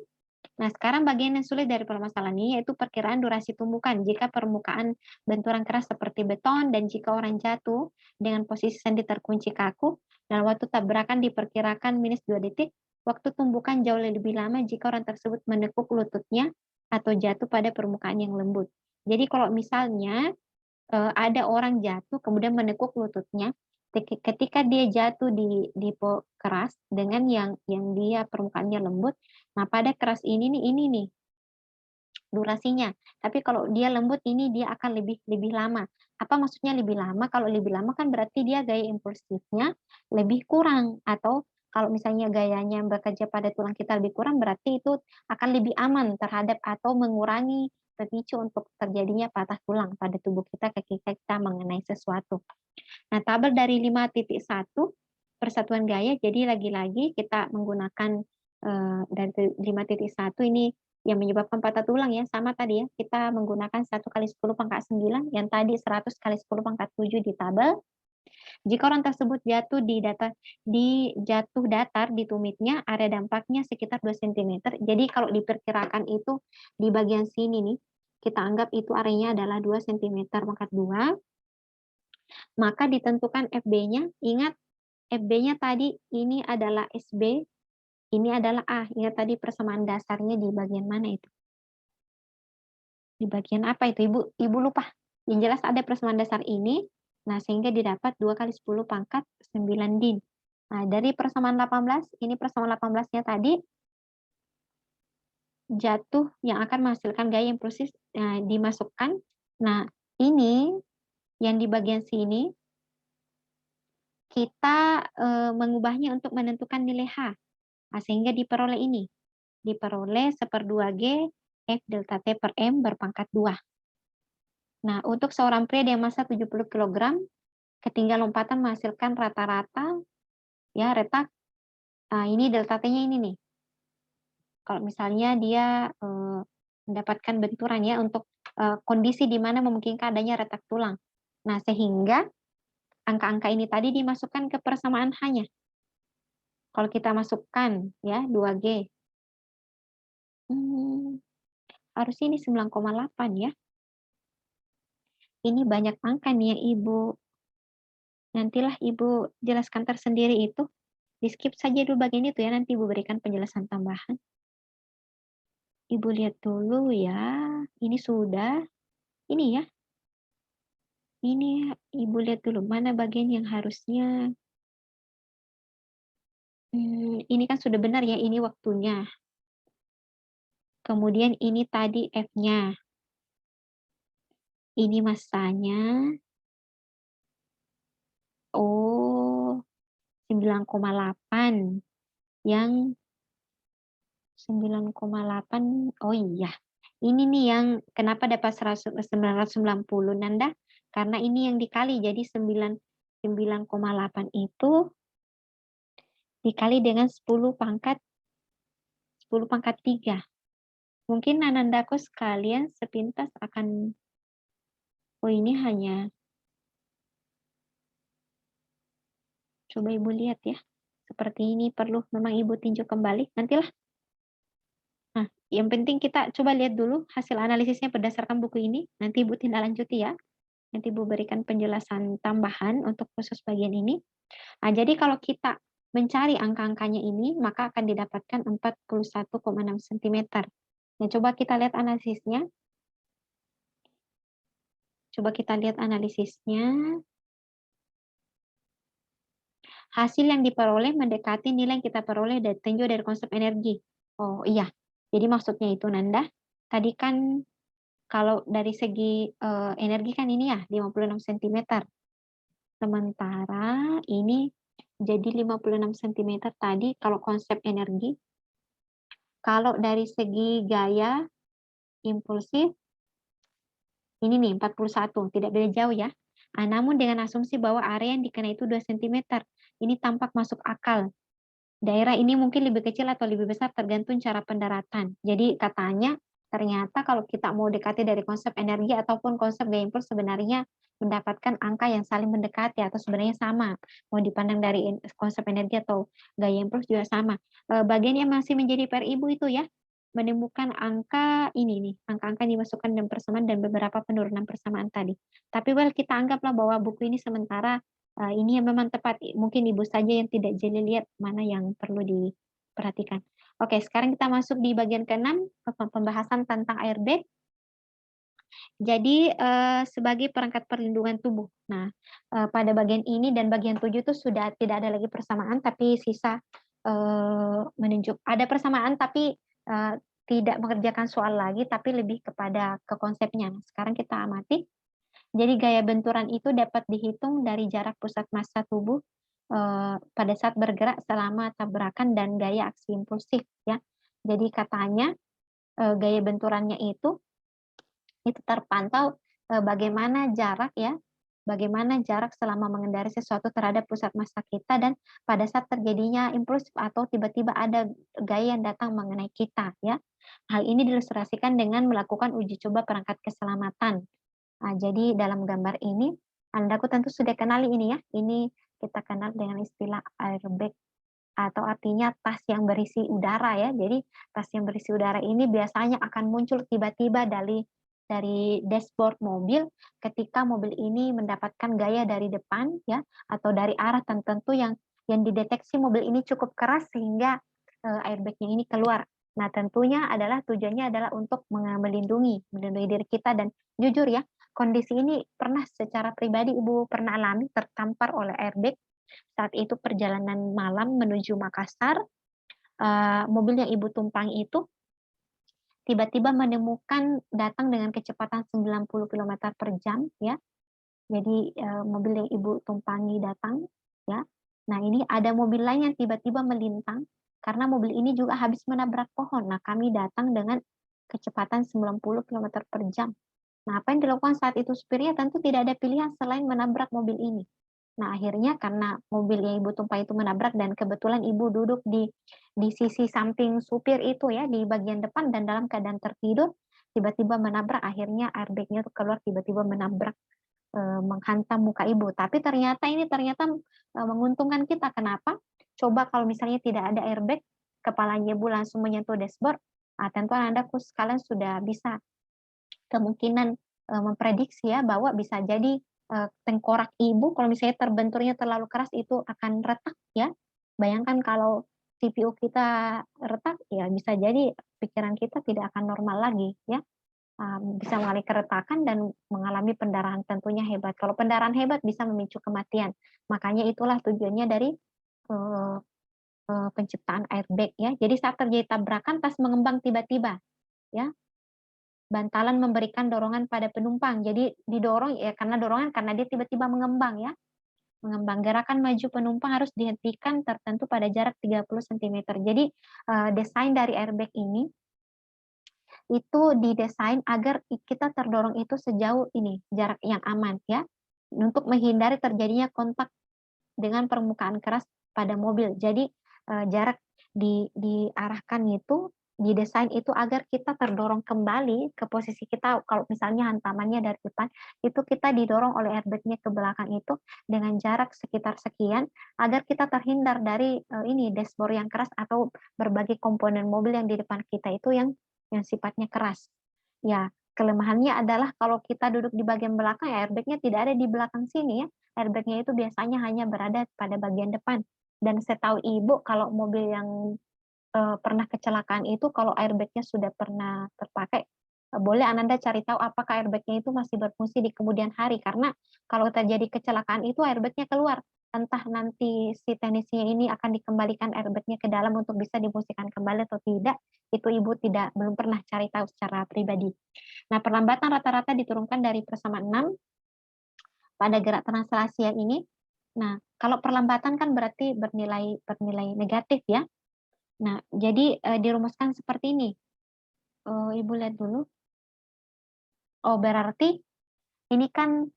Nah, sekarang bagian yang sulit dari permasalahan ini yaitu perkiraan durasi tumbukan jika permukaan benturan keras seperti beton dan jika orang jatuh dengan posisi sendi terkunci kaku dan waktu tabrakan diperkirakan minus 2 detik, waktu tumbukan jauh lebih lama jika orang tersebut menekuk lututnya atau jatuh pada permukaan yang lembut. Jadi kalau misalnya ada orang jatuh kemudian menekuk lututnya, ketika dia jatuh di keras dengan yang dia permukaannya lembut, nah pada keras ini nih durasinya. Tapi kalau dia lembut ini dia akan lebih lama. Apa maksudnya lebih lama? Kalau lebih lama kan berarti dia gaya impulsifnya lebih kurang, atau kalau misalnya gayanya bekerja pada tulang kita lebih kurang berarti itu akan lebih aman terhadap atau mengurangi pemicu untuk terjadinya patah tulang pada tubuh kita ketika kita mengenai sesuatu. Nah, tabel dari 5.1 persatuan gaya, jadi lagi-lagi kita menggunakan dari 5.1 ini yang menyebabkan patah tulang ya, sama tadi ya, kita menggunakan 1 kali 10 pangkat 9, yang tadi 100 kali 10 pangkat 7 di tabel. Jika orang tersebut jatuh jatuh datar di tumitnya, area dampaknya sekitar 2 cm. Jadi kalau diperkirakan itu di bagian sini nih, kita anggap itu areanya adalah 2 cm pangkat 2. Maka ditentukan FB-nya. Ingat, FB-nya tadi ini adalah SB, ini adalah A. Ingat tadi persamaan dasarnya di bagian mana itu? Di bagian apa itu? Ibu lupa. Yang jelas ada persamaan dasar ini. Nah, sehingga didapat 2 kali 10 pangkat 9 din. Nah, dari persamaan 18, ini persamaan 18-nya tadi jatuh yang akan menghasilkan gaya impulsif dimasukkan. Nah, ini yang di bagian sini kita mengubahnya untuk menentukan nilai H. Nah, sehingga diperoleh ini. Diperoleh 1/2G F delta T per M berpangkat 2. Nah, untuk seorang pria dengan massa 70 kg, ketinggian lompatan menghasilkan rata-rata, ya retak, ini delta T-nya ini nih. Kalau misalnya dia mendapatkan benturan ya untuk kondisi di mana memungkinkan adanya retak tulang. Nah, sehingga angka-angka ini tadi dimasukkan ke persamaan hanya. Kalau kita masukkan ya 2G, harusnya ini 9,8 ya. Ini banyak angka nih ya Ibu. Nantilah Ibu jelaskan tersendiri itu. Di skip saja dulu bagian itu ya, nanti Ibu berikan penjelasan tambahan. Ibu lihat dulu ya. Ini sudah. Ini ya. Ini Ibu lihat dulu mana bagian yang harusnya. Ini kan sudah benar ya, ini waktunya. Kemudian ini tadi F-nya. Ini masanya. Oh, 9,8. Yang 9,8. Oh iya. Ini nih yang kenapa dapat 990 Nanda? Karena ini yang dikali, jadi 9,8 itu dikali dengan 10 pangkat 3. Mungkin Anandaku sekalian sepintas akan, oh ini hanya, coba Ibu lihat ya. Seperti ini perlu memang Ibu tinjau kembali, nantilah. Nah, yang penting kita coba lihat dulu hasil analisisnya berdasarkan buku ini, nanti Ibu tindak lanjuti ya. Nanti Ibu berikan penjelasan tambahan untuk khusus bagian ini. Nah, jadi kalau kita mencari angka-angkanya ini, maka akan didapatkan 41,6 cm. Nah, coba kita lihat analisisnya. Coba kita lihat analisisnya. Hasil yang diperoleh mendekati nilai yang kita peroleh dari tinjau dari konsep energi. Oh iya, jadi maksudnya itu Nanda. Tadi kan kalau dari segi energi kan ini ya 56 cm. Sementara ini jadi 56 cm tadi kalau konsep energi. Kalau dari segi gaya impulsif, ini nih 41, tidak beda jauh ya. Namun dengan asumsi bahwa area yang dikenai itu 2 cm, ini tampak masuk akal. Daerah ini mungkin lebih kecil atau lebih besar tergantung cara pendaratan. Jadi katanya ternyata kalau kita mau dekati dari konsep energi ataupun konsep gaya impuls sebenarnya mendapatkan angka yang saling mendekati atau sebenarnya sama. Mau dipandang dari konsep energi atau gaya impuls juga sama. Bagian yang masih menjadi PR Ibu itu ya, menemukan angka ini nih, angka-angka dimasukkan dalam persamaan dan beberapa penurunan persamaan tadi. Tapi kita anggaplah bahwa buku ini sementara ini yang memang tepat. Mungkin Ibu saja yang tidak jeli lihat mana yang perlu diperhatikan. Oke, sekarang kita masuk di bagian ke-6, pembahasan tentang airbag. Jadi sebagai perangkat perlindungan tubuh. Nah, pada bagian ini dan bagian 7 itu sudah tidak ada lagi persamaan, tapi sisa menunjuk ada persamaan tapi tidak mengerjakan soal lagi, tapi lebih kepada ke konsepnya. Sekarang kita amati. Jadi gaya benturan itu dapat dihitung dari jarak pusat massa tubuh pada saat bergerak selama tabrakan dan gaya aksi impulsif ya. Jadi katanya gaya benturannya itu terpantau bagaimana jarak ya, bagaimana jarak selama mengendari sesuatu terhadap pusat massa kita dan pada saat terjadinya impulsif atau tiba-tiba ada gaya yang datang mengenai kita ya. Hal ini diilustrasikan dengan melakukan uji coba perangkat keselamatan. Nah, jadi dalam gambar ini, Andaku tentu sudah kenali ini ya. Ini kita kenal dengan istilah airbag atau artinya tas yang berisi udara ya. Jadi tas yang berisi udara ini biasanya akan muncul tiba-tiba dari dashboard mobil ketika mobil ini mendapatkan gaya dari depan ya atau dari arah tertentu yang dideteksi mobil ini cukup keras sehingga airbagnya ini keluar. Nah, tentunya tujuannya adalah untuk melindungi diri kita dan jujur ya, kondisi ini pernah secara pribadi Ibu pernah alami tertampar oleh airbag saat itu perjalanan malam menuju Makassar. Mobil yang Ibu tumpangi itu tiba-tiba menemukan datang dengan kecepatan 90 km per jam ya. Jadi mobil yang Ibu tumpangi datang ya. Nah, ini ada mobil lain yang tiba-tiba melintang karena mobil ini juga habis menabrak pohon. Nah, kami datang dengan kecepatan 90 km per jam. Nah, apa yang dilakukan saat itu supirnya tentu tidak ada pilihan selain menabrak mobil ini. Nah, akhirnya karena mobil yang Ibu tumpah itu menabrak dan kebetulan Ibu duduk di sisi samping supir itu ya, di bagian depan dan dalam keadaan tertidur, tiba-tiba menabrak, akhirnya airbag-nya tuh keluar, tiba-tiba menabrak, menghantam muka ibu. Tapi ternyata menguntungkan kita. Kenapa? Coba kalau misalnya tidak ada airbag, kepalanya ibu langsung menyentuh dashboard, tentu Anda kalian sudah bisa kemungkinan memprediksi ya bahwa bisa jadi tengkorak ibu kalau misalnya terbenturnya terlalu keras itu akan retak ya. Bayangkan kalau CPU kita retak ya bisa jadi pikiran kita tidak akan normal lagi ya. Bisa mengalami keretakan dan mengalami pendarahan tentunya hebat. Kalau pendarahan hebat bisa memicu kematian. Makanya itulah tujuannya dari eh, penciptaan airbag ya. Jadi saat terjadi tabrakan tas mengembang tiba-tiba ya. Bantalan memberikan dorongan pada penumpang. Jadi didorong ya karena dia tiba-tiba mengembang ya. Mengembang. Gerakan maju penumpang harus dihentikan tertentu pada jarak 30 cm. Jadi desain dari airbag ini itu didesain agar kita terdorong itu sejauh ini, jarak yang aman ya. Untuk menghindari terjadinya kontak dengan permukaan keras pada mobil. Jadi jarak diarahkan itu didesain itu agar kita terdorong kembali ke posisi kita. Kalau misalnya hantamannya dari depan, itu kita didorong oleh airbag-nya ke belakang itu dengan jarak sekitar sekian agar kita terhindar dari dashboard yang keras atau berbagai komponen mobil yang di depan kita itu yang sifatnya keras. Ya, kelemahannya adalah kalau kita duduk di bagian belakang, ya airbag-nya tidak ada di belakang sini ya. Airbag-nya itu biasanya hanya berada pada bagian depan. Dan setahu ibu kalau mobil yang pernah kecelakaan itu kalau airbag-nya sudah pernah terpakai, boleh Ananda cari tahu apakah airbag-nya itu masih berfungsi di kemudian hari. Karena kalau terjadi kecelakaan itu airbag-nya keluar. Entah nanti si teknisinya ini akan dikembalikan airbag-nya ke dalam untuk bisa difungsikan kembali atau tidak, itu ibu belum pernah cari tahu secara pribadi. Nah, perlambatan rata-rata diturunkan dari persamaan 6 pada gerak translasi yang ini. Nah, kalau perlambatan kan berarti bernilai negatif ya. Nah, jadi dirumuskan seperti ini. Ibu lihat dulu. Oh, berarti ini kan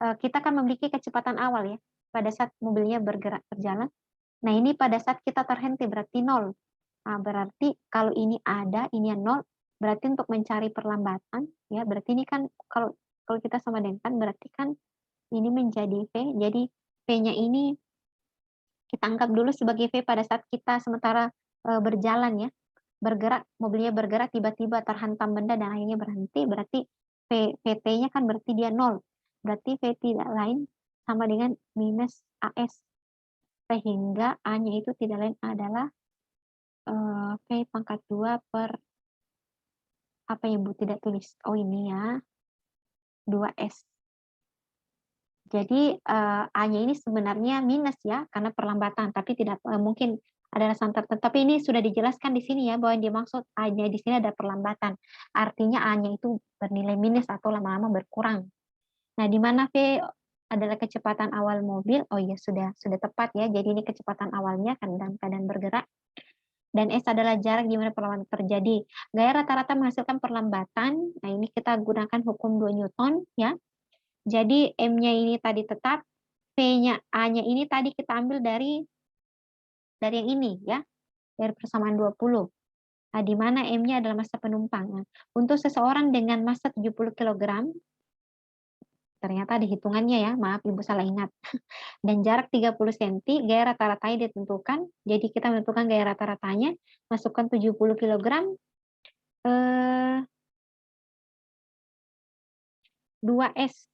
kita kan memiliki kecepatan awal ya pada saat mobilnya berjalan. Nah, ini pada saat kita terhenti berarti 0. Nah, berarti kalau ini ada, ini yang 0, berarti untuk mencari perlambatan ya, berarti ini kan kalau kita sama dengan berarti kan ini menjadi V. Jadi V-nya ini kita anggap dulu sebagai V pada saat kita sementara berjalan ya. Bergerak, mobilnya bergerak tiba-tiba terhantam benda dan akhirnya berhenti, berarti VT-nya kan berarti dia 0. Berarti V tidak lain sama dengan minus AS. Sehingga A-nya itu tidak lain adalah V pangkat 2 per apa yang Ibu tidak tulis? Oh ini ya, 2S. Jadi A-nya ini sebenarnya minus ya, karena perlambatan, tapi tidak mungkin ada rasa tertentu. Tapi ini sudah dijelaskan di sini ya, bahwa yang dimaksud A-nya di sini ada perlambatan. Artinya A-nya itu bernilai minus atau lama-lama berkurang. Nah, di mana V adalah kecepatan awal mobil? Oh iya, sudah tepat ya. Jadi ini kecepatan awalnya kan dalam keadaan bergerak. Dan S adalah jarak di mana perlambatan terjadi. Gaya rata-rata menghasilkan perlambatan. Nah, ini kita gunakan hukum 2 Newton ya. Jadi M-nya ini tadi tetap, V-nya, A-nya ini tadi kita ambil dari yang ini ya, dari persamaan 20. Nah, di mana M-nya adalah massa penumpang. Nah, untuk seseorang dengan massa 70 kg, ternyata ada hitungannya ya, maaf Ibu salah ingat. Dan jarak 30 cm, gaya rata-ratanya ditentukan. Jadi kita menentukan gaya rata-ratanya, masukkan 70 kg, 2S.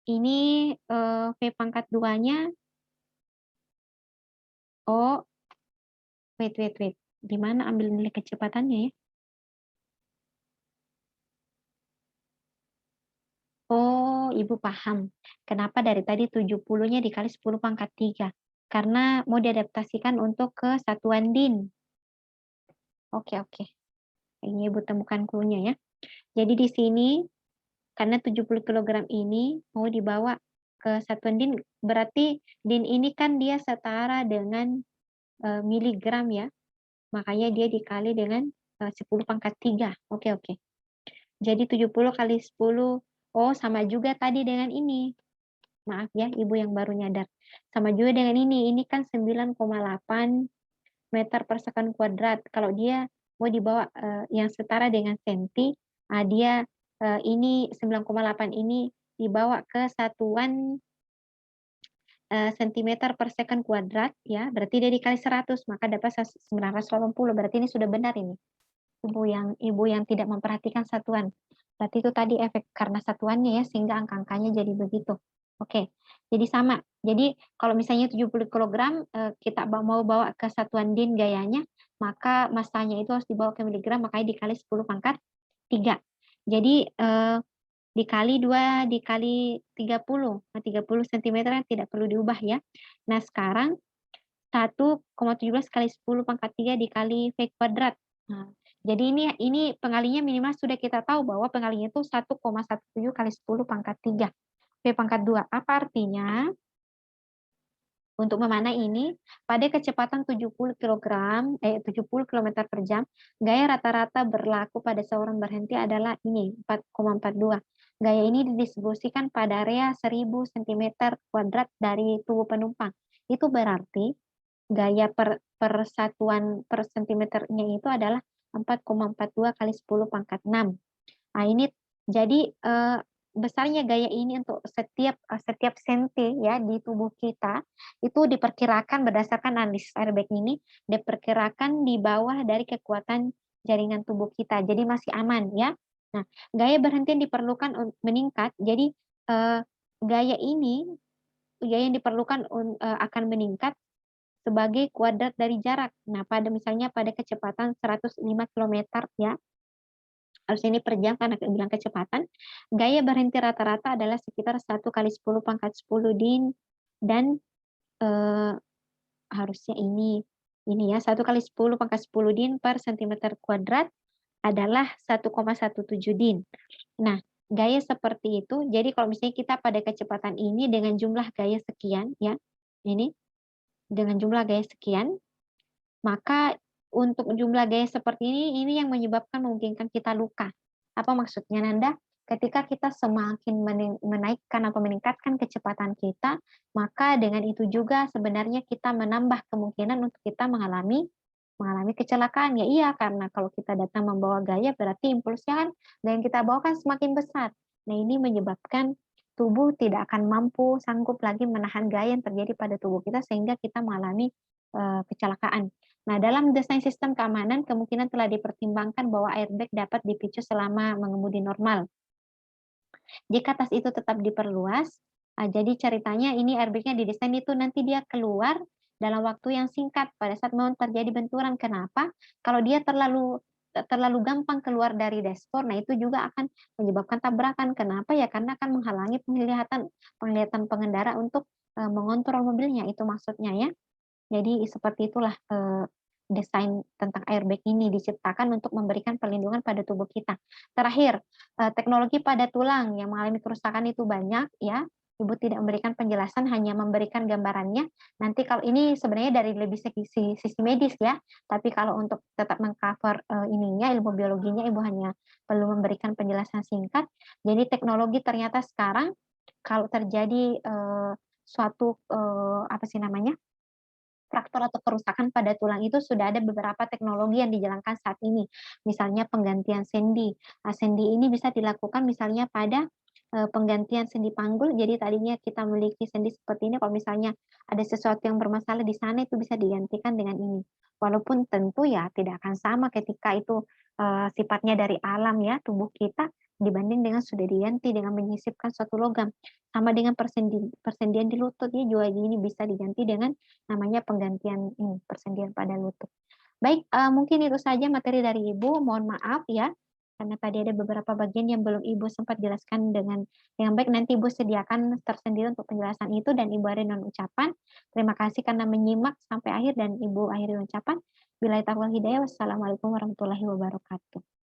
Ini V pangkat 2-nya, oh, wait. Di mana ambil nilai kecepatannya ya? Oh, Ibu paham. Kenapa dari tadi 70-nya dikali 10 pangkat 3? Karena mau diadaptasikan untuk ke satuan DIN. Oke. Ini Ibu temukan clue-nya ya. Jadi di sini, karena 70 kg ini mau dibawa ke satuan DIN, berarti DIN ini kan dia setara dengan miligram ya. Makanya dia dikali dengan 10 pangkat 3. Oke. Jadi 70 kali 10, oh sama juga tadi dengan ini. Maaf ya, Ibu yang baru nyadar. Sama juga dengan ini kan 9,8 meter per second kuadrat. Kalau dia mau dibawa yang setara dengan senti, dia ini 9,8 ini dibawa ke satuan sentimeter per second kuadrat ya, berarti dia dikali 100 maka dapat 980, berarti ini sudah benar ini. Ibu yang tidak memperhatikan satuan. Berarti itu tadi efek karena satuannya ya, sehingga angka-angkanya jadi begitu. Oke, jadi sama. Jadi kalau misalnya 70 kilogram kita mau bawa ke satuan din gayanya, maka masanya itu harus dibawa ke miligram, makanya dikali 10 pangkat 3. Jadi dikali 2 dikali 30. Nah, 30 cm tidak perlu diubah ya. Nah, sekarang 1,17 kali 10 pangkat 3 dikali V kuadrat. Nah, jadi ini pengalinya minimal sudah kita tahu bahwa pengalinya itu 1,17 kali 10 pangkat 3 V pangkat 2. Apa artinya? Untuk memanah ini, pada kecepatan 70 km per jam, gaya rata-rata berlaku pada seorang berhenti adalah ini, 4,42. Gaya ini didistribusikan pada area 1000 cm kuadrat dari tubuh penumpang. Itu berarti gaya per satuan per sentimeternya itu adalah 4,42 kali 10 pangkat 6. Nah, ini jadi besarnya gaya ini untuk setiap senti ya di tubuh kita itu diperkirakan berdasarkan analisis airbag ini diperkirakan di bawah dari kekuatan jaringan tubuh kita. Jadi masih aman ya. Nah, gaya berhenti yang diperlukan meningkat. Jadi gaya yang diperlukan akan meningkat sebagai kuadrat dari jarak. Nah, misalnya pada kecepatan 105 km ya, harus ini per jam karena bilang kecepatan, gaya berhenti rata-rata adalah sekitar 1 kali 10 pangkat 10 din, dan harusnya ini ya 1 kali 10 pangkat 10 din per cm kuadrat adalah 1,17 din. Nah, gaya seperti itu, jadi kalau misalnya kita pada kecepatan ini dengan jumlah gaya sekian ya, ini dengan jumlah gaya sekian, maka untuk jumlah gaya seperti ini yang menyebabkan memungkinkan kita luka. Apa maksudnya, Nanda? Ketika kita semakin menaikkan atau meningkatkan kecepatan kita, maka dengan itu juga sebenarnya kita menambah kemungkinan untuk kita mengalami kecelakaan. Ya iya, karena kalau kita datang membawa gaya, berarti impulsnya kan, dan yang kita bawa kan semakin besar. Nah, ini menyebabkan tubuh tidak akan mampu sanggup lagi menahan gaya yang terjadi pada tubuh kita, sehingga kita mengalami kecelakaan. Nah, dalam desain sistem keamanan, kemungkinan telah dipertimbangkan bahwa airbag dapat dipicu selama mengemudi normal. Jika tas itu tetap diperluas, jadi ceritanya ini airbag-nya didesain itu nanti dia keluar dalam waktu yang singkat pada saat mau terjadi benturan. Kenapa? Kalau dia terlalu gampang keluar dari dashboard, nah itu juga akan menyebabkan tabrakan. Kenapa ya? Karena akan menghalangi penglihatan pengendara untuk mengontrol mobilnya, itu maksudnya ya. Jadi seperti itulah desain tentang airbag ini diciptakan untuk memberikan perlindungan pada tubuh kita. Terakhir, teknologi pada tulang yang mengalami kerusakan itu banyak ya. Ibu tidak memberikan penjelasan, hanya memberikan gambarannya. Nanti kalau ini sebenarnya dari lebih sisi medis ya, tapi kalau untuk tetap mengcover ininya ilmu biologinya, Ibu hanya perlu memberikan penjelasan singkat. Jadi teknologi ternyata sekarang kalau terjadi suatu apa sih namanya? Fraktur atau kerusakan pada tulang itu sudah ada beberapa teknologi yang dijalankan saat ini. Misalnya penggantian sendi. Nah, sendi ini bisa dilakukan misalnya pada penggantian sendi panggul. Jadi tadinya kita memiliki sendi seperti ini, kalau misalnya ada sesuatu yang bermasalah di sana itu bisa digantikan dengan ini. Walaupun tentu ya tidak akan sama ketika itu sifatnya dari alam ya tubuh kita dibanding dengan sudah diganti dengan menyisipkan suatu logam. Sama dengan persendian di lutut ya, juga ini bisa diganti dengan namanya penggantian ini, persendian pada lutut. Baik, mungkin itu saja materi dari Ibu. Mohon maaf ya, karena tadi ada beberapa bagian yang belum Ibu sempat jelaskan dengan yang baik. Nanti Ibu sediakan tersendiri untuk penjelasan itu, dan Ibu akhiri dengan ucapan terima kasih karena menyimak sampai akhir, dan Ibu akhiri ucapan billahi taufiq wal hidayah. Wassalamualaikum warahmatullahi wabarakatuh.